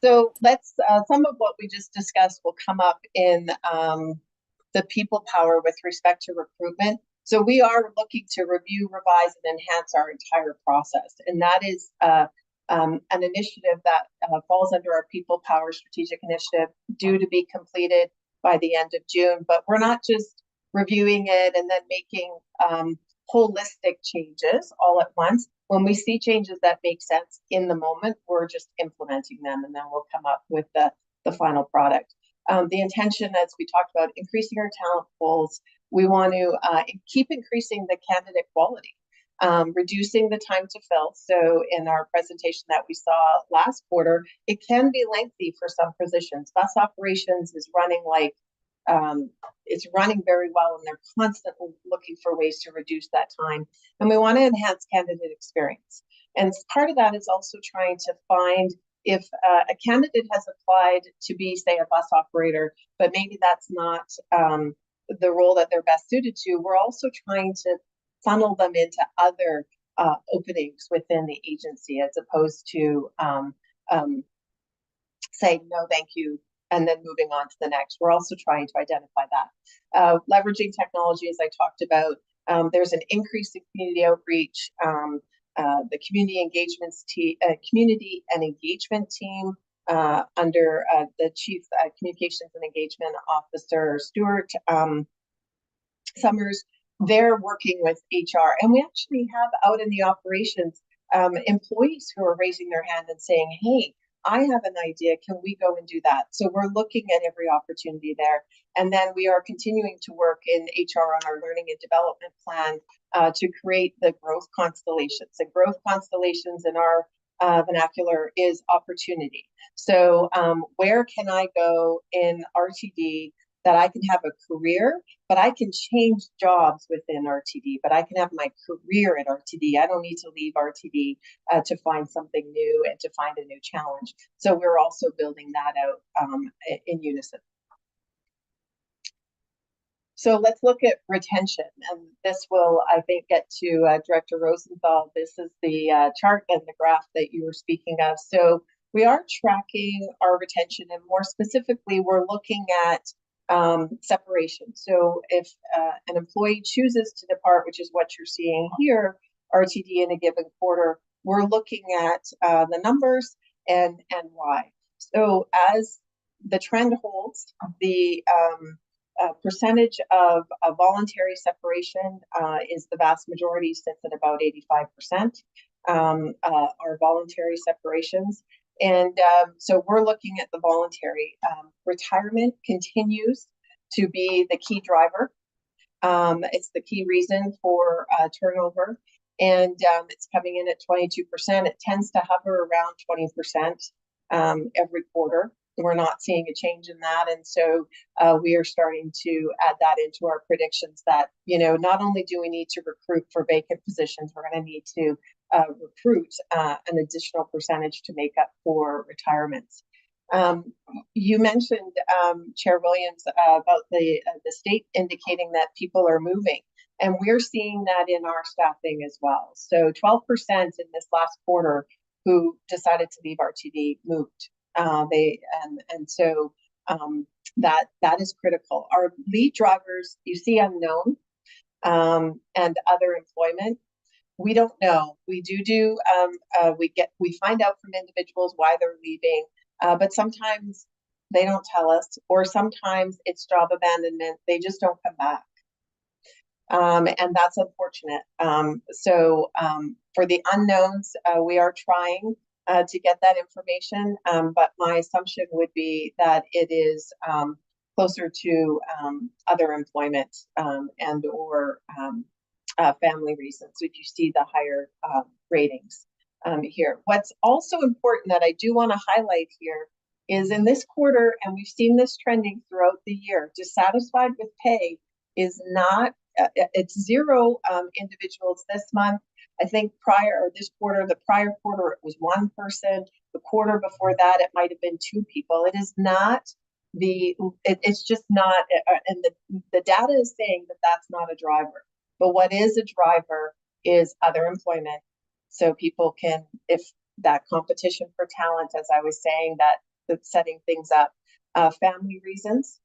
So let's, some of what we just discussed will come up in the people power with respect to recruitment. So we are looking to review, revise, and enhance our entire process. And that is an initiative that falls under our people power strategic initiative, due to be completed by the end of June. But we're not just reviewing it and then making holistic changes all at once. When we see changes that make sense in the moment, we're just implementing them, and then we'll come up with the final product. The intention, as we talked about, increasing our talent pools. We want to keep increasing the candidate quality, reducing the time to fill. So in our presentation that we saw last quarter, it can be lengthy for some positions. Bus operations is running like it's running very well, and they're constantly looking for ways to reduce that time. And we want to enhance candidate experience. And part of that is also trying to find if a candidate has applied to be, say, a bus operator, but maybe that's not the role that they're best suited to, we're also trying to funnel them into other openings within the agency, as opposed to saying, no, thank you, and then moving on to the next. We're also trying to identify that. Leveraging technology, as I talked about, there's an increase in community outreach. The community and engagement team under the Chief Communications and Engagement Officer, Stuart Summers, they're working with HR. And we actually have out in the operations employees who are raising their hand and saying, hey, I have an idea, can we go and do that? So we're looking at every opportunity there. And then we are continuing to work in HR on our learning and development plan to create the growth constellations. The growth constellations in our vernacular is opportunity. So where can I go in RTD that I can have a career, but I can change jobs within RTD, but I can have my career at RTD. I don't need to leave RTD to find something new and to find a new challenge. So we're also building that out in unison. So let's look at retention, and this will, I think, get to Director Rosenthal. This is the chart and the graph that you were speaking of. So we are tracking our retention, and more specifically, we're looking at separation. So if an employee chooses to depart, which is what you're seeing here, RTD in a given quarter, we're looking at the numbers and why. So as the trend holds, the percentage of voluntary separation is the vast majority, sits at about 85%, are voluntary separations. And so we're looking at the voluntary. Retirement continues to be the key driver. It's the key reason for turnover, and it's coming in at 22%. It tends to hover around 20% every quarter. We're not seeing a change in that, and so we are starting to add that into our predictions that, you know, not only do we need to recruit for vacant positions, we're going to need to recruit an additional percentage to make up for retirements. You mentioned, Chair Williams, about the state indicating that people are moving, and we're seeing that in our staffing as well. So 12% in this last quarter who decided to leave RTD moved. So that is critical. Our lead drivers, you see unknown and other employment. We don't know. We do we find out from individuals why they're leaving, but sometimes they don't tell us, or sometimes it's job abandonment. They just don't come back. And that's unfortunate. So for the unknowns, we are trying to get that information, but my assumption would be that it is closer to other employment and or family reasons, if you see the higher ratings here. What's also important that I do want to highlight here is in this quarter, and we've seen this trending throughout the year, dissatisfied with pay is not, it's zero individuals this month. I think this quarter, the prior quarter, it was one person. The quarter before that, it might have been two people. It is not it's just not, and the data is saying that that's not a driver. But what is a driver is other employment. So people can, if that competition for talent, as I was saying, that's setting things up, family reasons.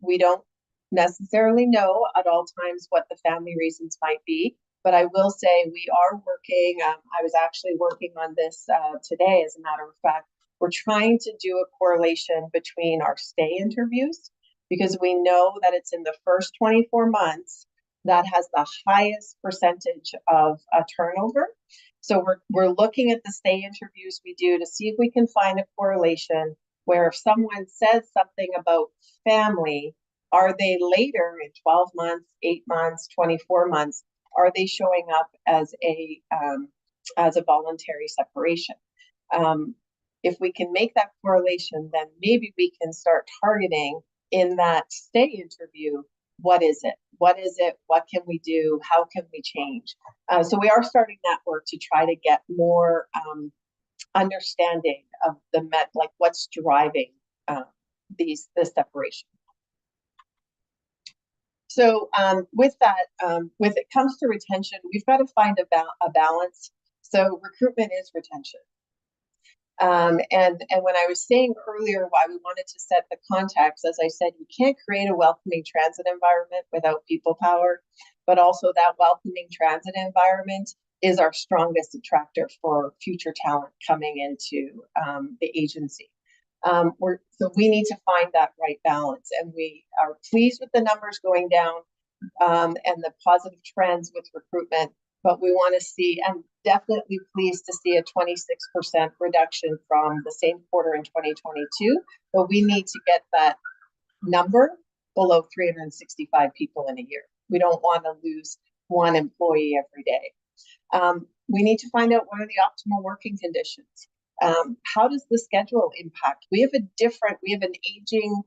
We don't necessarily know at all times what the family reasons might be, but I will say we are working. I was actually working on this today, as a matter of fact. We're trying to do a correlation between our stay interviews, because we know that it's in the first 24 months that has the highest percentage of turnover. So we're looking at the stay interviews we do to see if we can find a correlation where if someone says something about family, are they later in 12 months, 8 months, 24 months, are they showing up as a voluntary separation? If we can make that correlation, then maybe we can start targeting in that stay interview, what is it? What is it? What can we do? How can we change? So we are starting that work to try to get more understanding of like what's driving this separation. So with that, when it comes to retention, we've got to find a balance. So recruitment is retention. And when I was saying earlier why we wanted to set the context, as I said, you can't create a welcoming transit environment without people power, but also that welcoming transit environment is our strongest attractor for future talent coming into the agency. So we need to find that right balance, and we are pleased with the numbers going down and the positive trends with recruitment. But we want to see, and definitely pleased to see a 26% reduction from the same quarter in 2022. But we need to get that number below 365 people in a year. We don't want to lose one employee every day. We need to find out what are the optimal working conditions. How does the schedule impact? We have an aging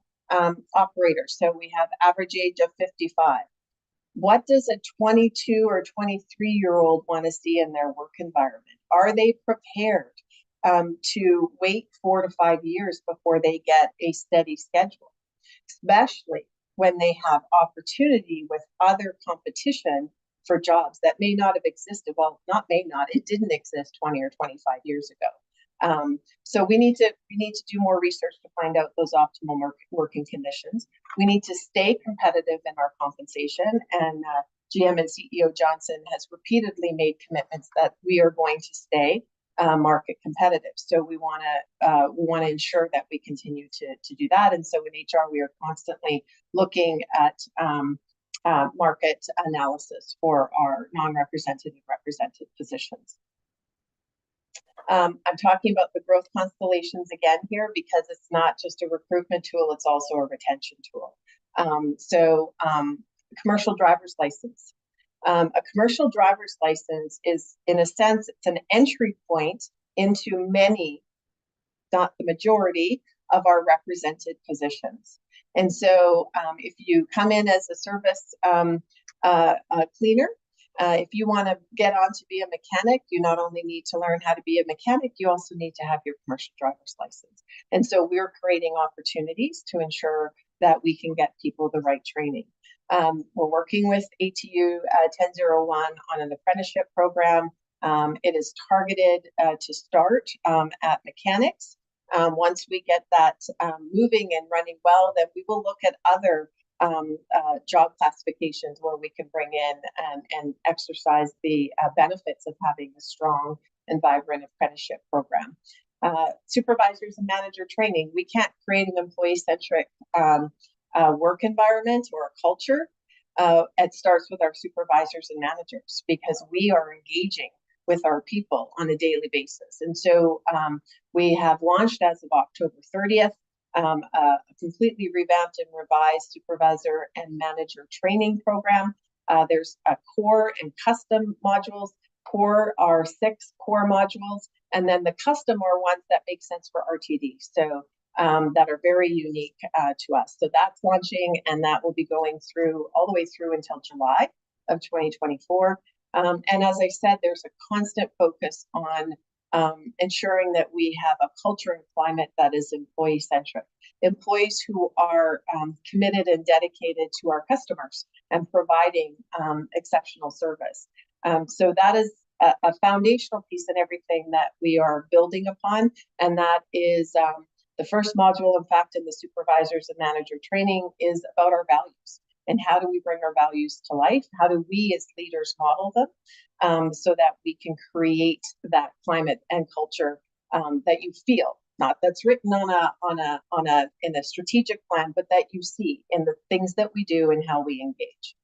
operator. So we have average age of 55. What does a 22 or 23-year-old want to see in their work environment? Are they prepared to wait 4 to 5 years before they get a steady schedule, especially when they have opportunity with other competition for jobs that may not have existed? Well, not may not, it didn't exist 20 or 25 years ago. So we need to do more research to find out those optimal working conditions. We need to stay competitive in our compensation, and GM and CEO Johnson has repeatedly made commitments that we are going to stay market competitive. So we want to ensure that we continue to do that. And so in HR, we are constantly looking at market analysis for our non-represented and represented positions. I'm talking about the growth constellations again here because it's not just a recruitment tool, it's also a retention tool. Commercial driver's license. A commercial driver's license is, in a sense, it's an entry point into many, not the majority, of our represented positions. And so if you come in as a service cleaner, if you want to get on to be a mechanic, you not only need to learn how to be a mechanic, you also need to have your commercial driver's license. And so we're creating opportunities to ensure that we can get people the right training. We're working with ATU 1001 on an apprenticeship program. It is targeted to start at mechanics. Once we get that moving and running well, then we will look at other job classifications where we can bring in and exercise the benefits of having a strong and vibrant apprenticeship program. Supervisors and manager training. We can't create an employee-centric work environment or a culture. It starts with our supervisors and managers because we are engaging with our people on a daily basis. And so we have launched as of October 30th, a completely revamped and revised supervisor and manager training program. There's a core and custom modules. Core are 6 core modules, and then the custom are ones that make sense for RTD. So that are very unique to us. So that's launching, and that will be going through all the way through until July of 2024. And as I said, there's a constant focus on ensuring that we have a culture and climate that is employee-centric. employees who are committed and dedicated to our customers and providing exceptional service. So that is a foundational piece in everything that we are building upon, and that is the first module, in fact, in the supervisors and manager training is about our values. And how do we bring our values to life? How do we as leaders model them so that we can create that climate and culture that you feel, not that's written in a strategic plan, but that you see in the things that we do and how we engage.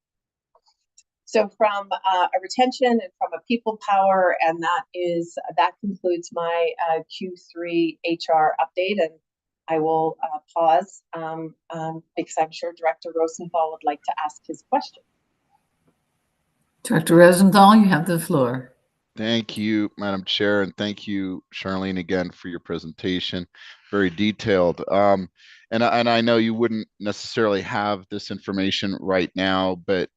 So from a retention and from a people power, and that concludes my Q3 HR update. And I will pause because I'm sure Director Rosenthal would like to ask his question. Director Rosenthal, you have the floor. Thank you, Madam Chair, and thank you, Charlene, again for your presentation. Very detailed. And I know you wouldn't necessarily have this information right now, but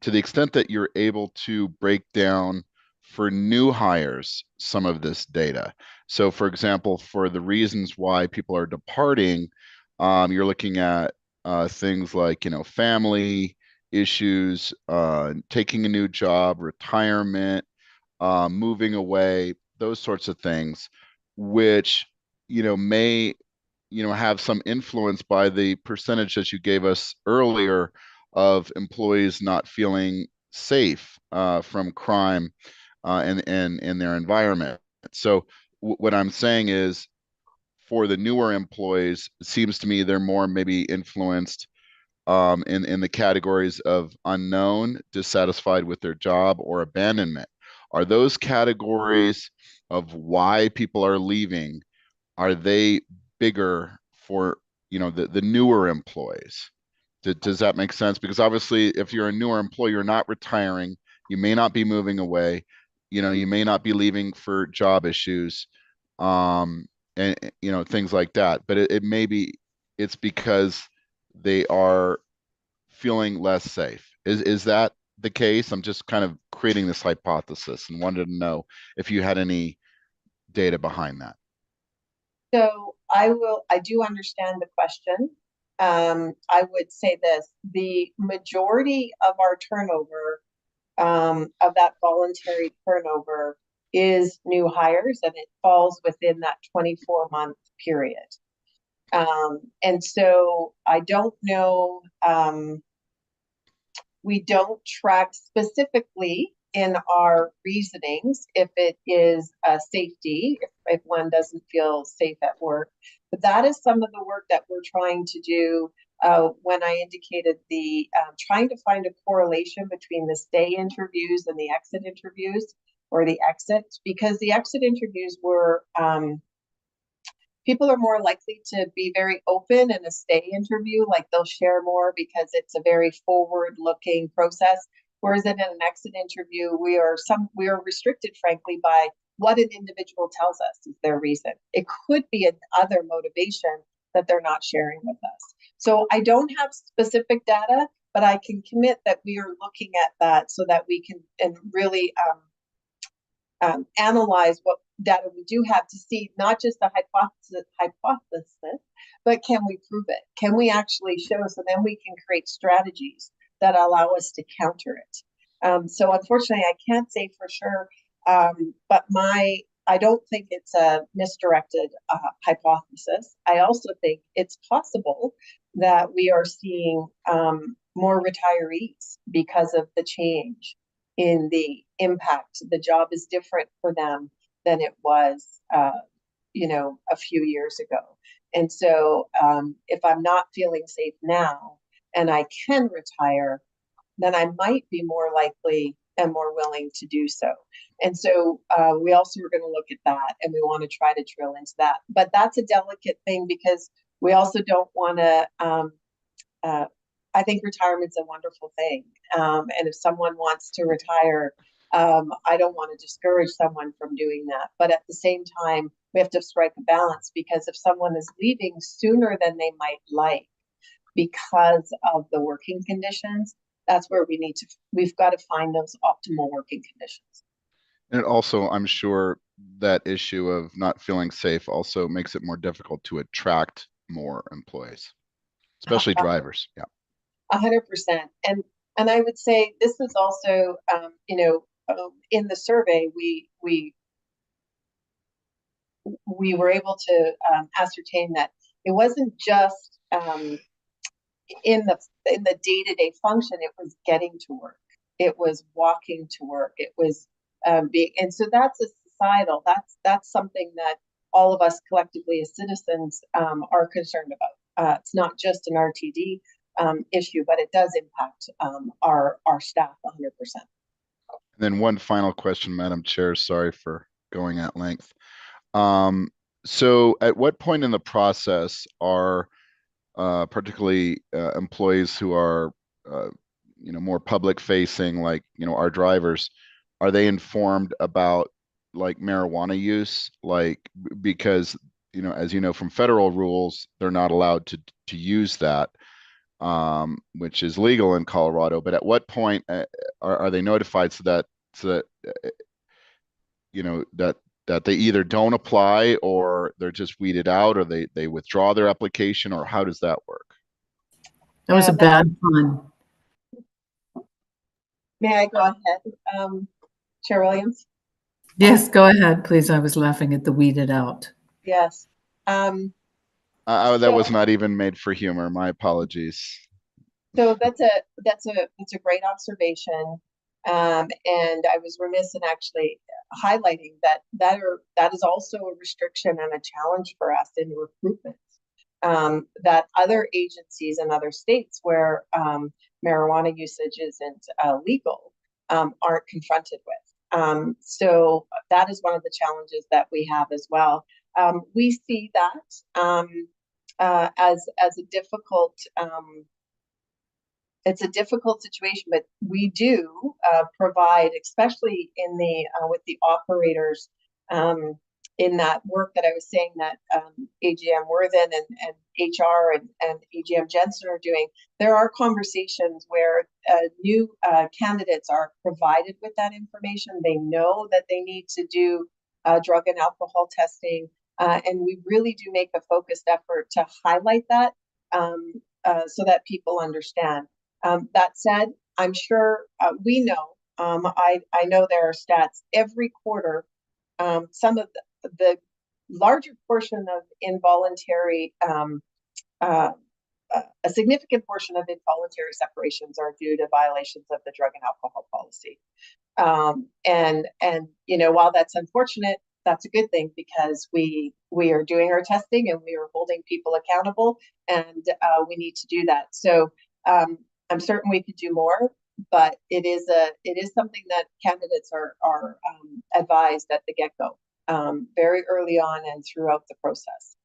to the extent that you're able to break down for new hires some of this data. So for example, for the reasons why people are departing, you're looking at things like, family issues, taking a new job, retirement, moving away, those sorts of things, which, may, have some influence by the percentage that you gave us earlier of employees not feeling safe from crime and in their environment. So what I'm saying is, for the newer employees, it seems to me they're more maybe influenced in the categories of unknown, dissatisfied with their job, or abandonment. Are those categories of why people are leaving, are they bigger for the newer employees? Does that make sense? Because obviously, if you're a newer employee, you're not retiring, you may not be moving away, you may not be leaving for job issues, and things like that. But it may be it's because they are feeling less safe. Is that the case? I'm just kind of creating this hypothesis and wanted to know if you had any data behind that. So I do understand the question. I would say this: the majority of our turnover, of that voluntary turnover, is new hires, and it falls within that 24-month period. And so I don't know, we don't track specifically in our reasonings if it is safety, if one doesn't feel safe at work. But that is some of the work that we're trying to do when I indicated the trying to find a correlation between the stay interviews and the exit interviews, or the exit, because the exit interviews were people are more likely to be very open in a stay interview, like they'll share more because it's a very forward-looking process. Whereas in an exit interview, we are restricted, frankly, by what an individual tells us is their reason. It could be another motivation that they're not sharing with us. So I don't have specific data, but I can commit that we are looking at that so that we can really analyze what data we do have to see not just the hypothesis, but can we prove it? Can we actually show? So then we can create strategies that allow us to counter it. So unfortunately, I can't say for sure, but I don't think it's a misdirected hypothesis. I also think it's possible that we are seeing more retirees because of the change in the impact. The job is different for them than it was, a few years ago. And so if I'm not feeling safe now and I can retire, then I might be more likely and more willing to do so. And so we also are going to look at that, and we want to try to drill into that. But that's a delicate thing because we also don't want to, I think retirement's a wonderful thing. And if someone wants to retire, I don't want to discourage someone from doing that. But at the same time, we have to strike a balance, because if someone is leaving sooner than they might like because of the working conditions, that's where we've got to find those optimal working conditions. And also, I'm sure that issue of not feeling safe also makes it more difficult to attract more employees, especially drivers. Yeah. 100%. And I would say this is also, in the survey, we were able to ascertain that it wasn't just in the day-to-day function. It was getting to work. It was walking to work. It was and so that's a societal. That's something that all of us collectively as citizens are concerned about. It's not just an RTD issue, but it does impact our staff 100%. And then one final question, Madam Chair. Sorry for going at length. So at what point in the process are particularly employees who are more public facing, like our drivers, are they informed about like marijuana use? Like, because as you know from federal rules, they're not allowed to use that, which is legal in Colorado. But at what point are they notified so that that they either don't apply or they're just weeded out, or they withdraw their application, or how does that work? That was a bad pun. May I go ahead, Chair Williams? Yes, go ahead, please. I was laughing at the weeded out. Yes. That was not even made for humor. My apologies. So that's a great observation. And I was remiss in actually highlighting that is also a restriction and a challenge for us in recruitment. That other agencies in other states where marijuana usage isn't legal aren't confronted with. So that is one of the challenges that we have as well. We see that as a difficult. It's a difficult situation, but we do provide, especially in the with the operators, in that work that I was saying that AGM Worthen and HR and AGM Jensen are doing. There are conversations where new candidates are provided with that information. They know that they need to do drug and alcohol testing, and we really do make a focused effort to highlight that so that people understand. That said, I'm sure we know, I know there are stats every quarter, some of the larger portion of involuntary, a significant portion of involuntary separations are due to violations of the drug and alcohol policy. And while that's unfortunate, that's a good thing because we are doing our testing and we are holding people accountable, and we need to do that. So I'm certain we could do more, but it is something that candidates are advised at the get-go, very early on and throughout the process.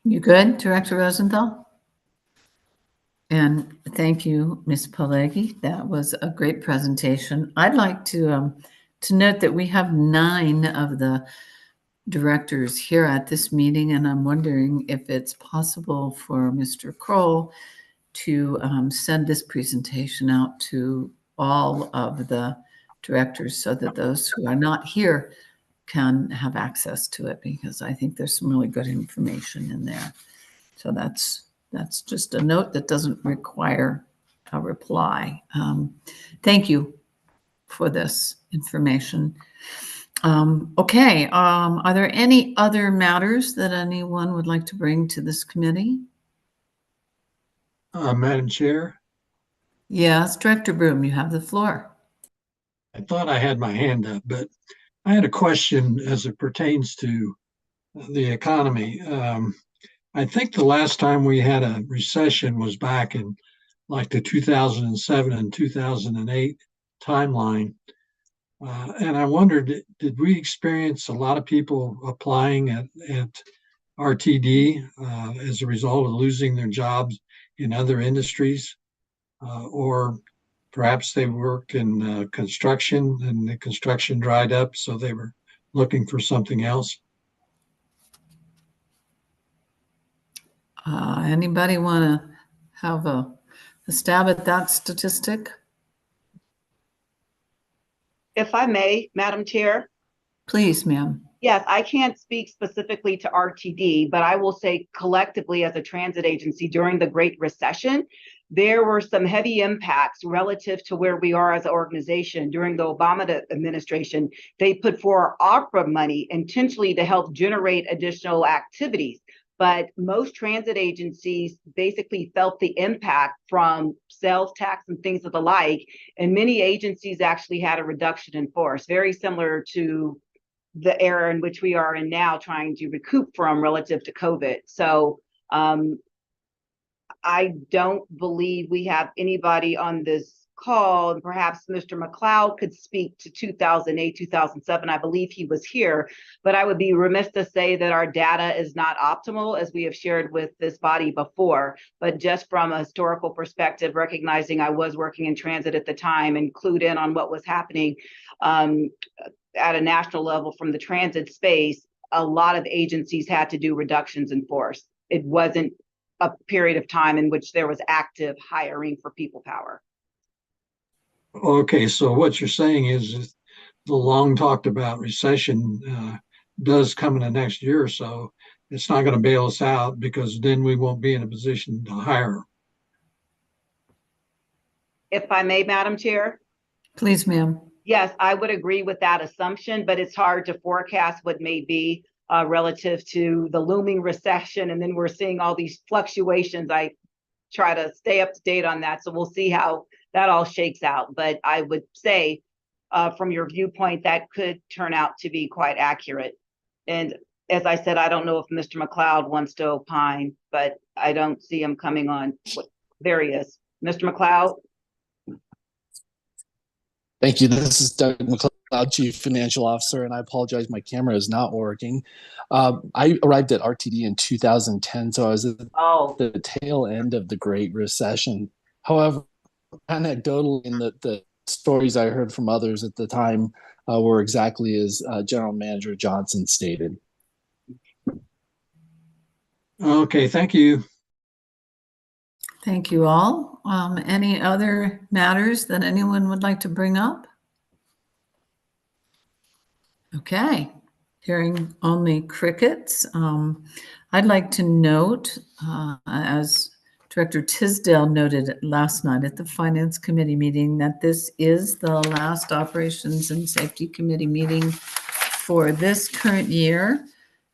You good, Director Rosenthal? And thank you, Ms. Pileggi. That was a great presentation. I'd like to note that we have 9 of the directors here at this meeting, and I'm wondering if it's possible for Mr. Kroll to send this presentation out to all of the directors so that those who are not here can have access to it, because I think there's some really good information in there. So that's just a note that doesn't require a reply. Thank you for this information. Okay, are there any other matters that anyone would like to bring to this committee? Madam Chair? Yes, Director Broom, you have the floor. I thought I had my hand up, but I had a question as it pertains to the economy. I think the last time we had a recession was back in like the 2007 and 2008 timeline. And I wondered, did we experience a lot of people applying at RTD as a result of losing their jobs in other industries? Or perhaps they worked in construction and the construction dried up, so they were looking for something else? Anybody want to have a stab at that statistic? If I may, Madam Chair. Please, ma'am. Yes, I can't speak specifically to RTD, but I will say collectively as a transit agency during the Great Recession, there were some heavy impacts relative to where we are as an organization. During the Obama administration, they put forward ARPA money intentionally to help generate additional activities. But most transit agencies basically felt the impact from sales tax and things of the like. And many agencies actually had a reduction in force, very similar to the era in which we are in now, trying to recoup from relative to COVID. So I don't believe we have anybody on this call, and perhaps Mr. McLeod could speak to 2008, 2007. I believe he was here, but I would be remiss to say that our data is not optimal, as we have shared with this body before. But just from a historical perspective, recognizing I was working in transit at the time and clued in on what was happening at a national level from the transit space, a lot of agencies had to do reductions in force. It wasn't a period of time in which there was active hiring for people power. Okay, so what you're saying is the long talked about recession does come in the next year or so. It's not going to bail us out, because then we won't be in a position to hire. If I may, Madam Chair? Please, ma'am. Yes, I would agree with that assumption, but it's hard to forecast what may be relative to the looming recession. And then we're seeing all these fluctuations. I try to stay up to date on that. So we'll see how that all shakes out. But I would say from your viewpoint, that could turn out to be quite accurate. And as I said, I don't know if Mr. McLeod wants to opine, but I don't see him coming on. There he is. Mr. McLeod? Thank you. This is Doug McLeod, Chief Financial Officer, and I apologize, my camera is not working. I arrived at RTD in 2010, so I was at the tail end of the Great Recession. However, anecdotally, in the stories I heard from others at the time were exactly as General Manager Johnson stated. Okay, thank you. Thank you all. Any other matters that anyone would like to bring up? Okay, hearing only crickets. I'd like to note, as Director Tisdale noted last night at the Finance Committee meeting, that this is the last Operations and Safety Committee meeting for this current year.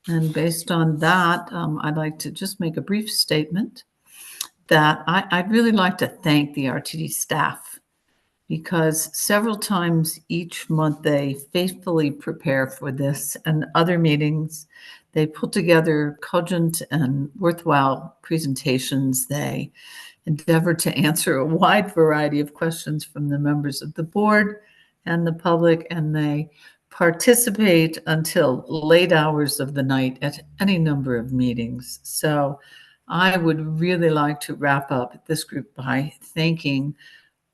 And based on that, I'd like to just make a brief statement that I'd really like to thank the RTD staff, because several times each month they faithfully prepare for this and other meetings. They put together cogent and worthwhile presentations. They endeavor to answer a wide variety of questions from the members of the board and the public, and they participate until late hours of the night at any number of meetings. So I would really like to wrap up this group by thanking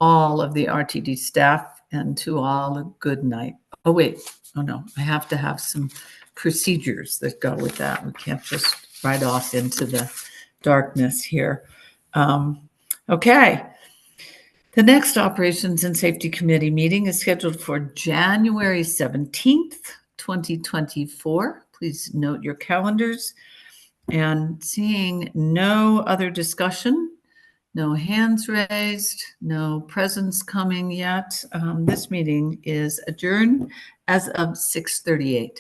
all of the RTD staff, and to all a good night. Oh, wait. Oh, no. I have to have some procedures that go with that. We can't just ride off into the darkness here. Okay. The next Operations and Safety Committee meeting is scheduled for January 17th, 2024. Please note your calendars. And seeing no other discussion, no hands raised, no presents coming yet, this meeting is adjourned as of 6:38.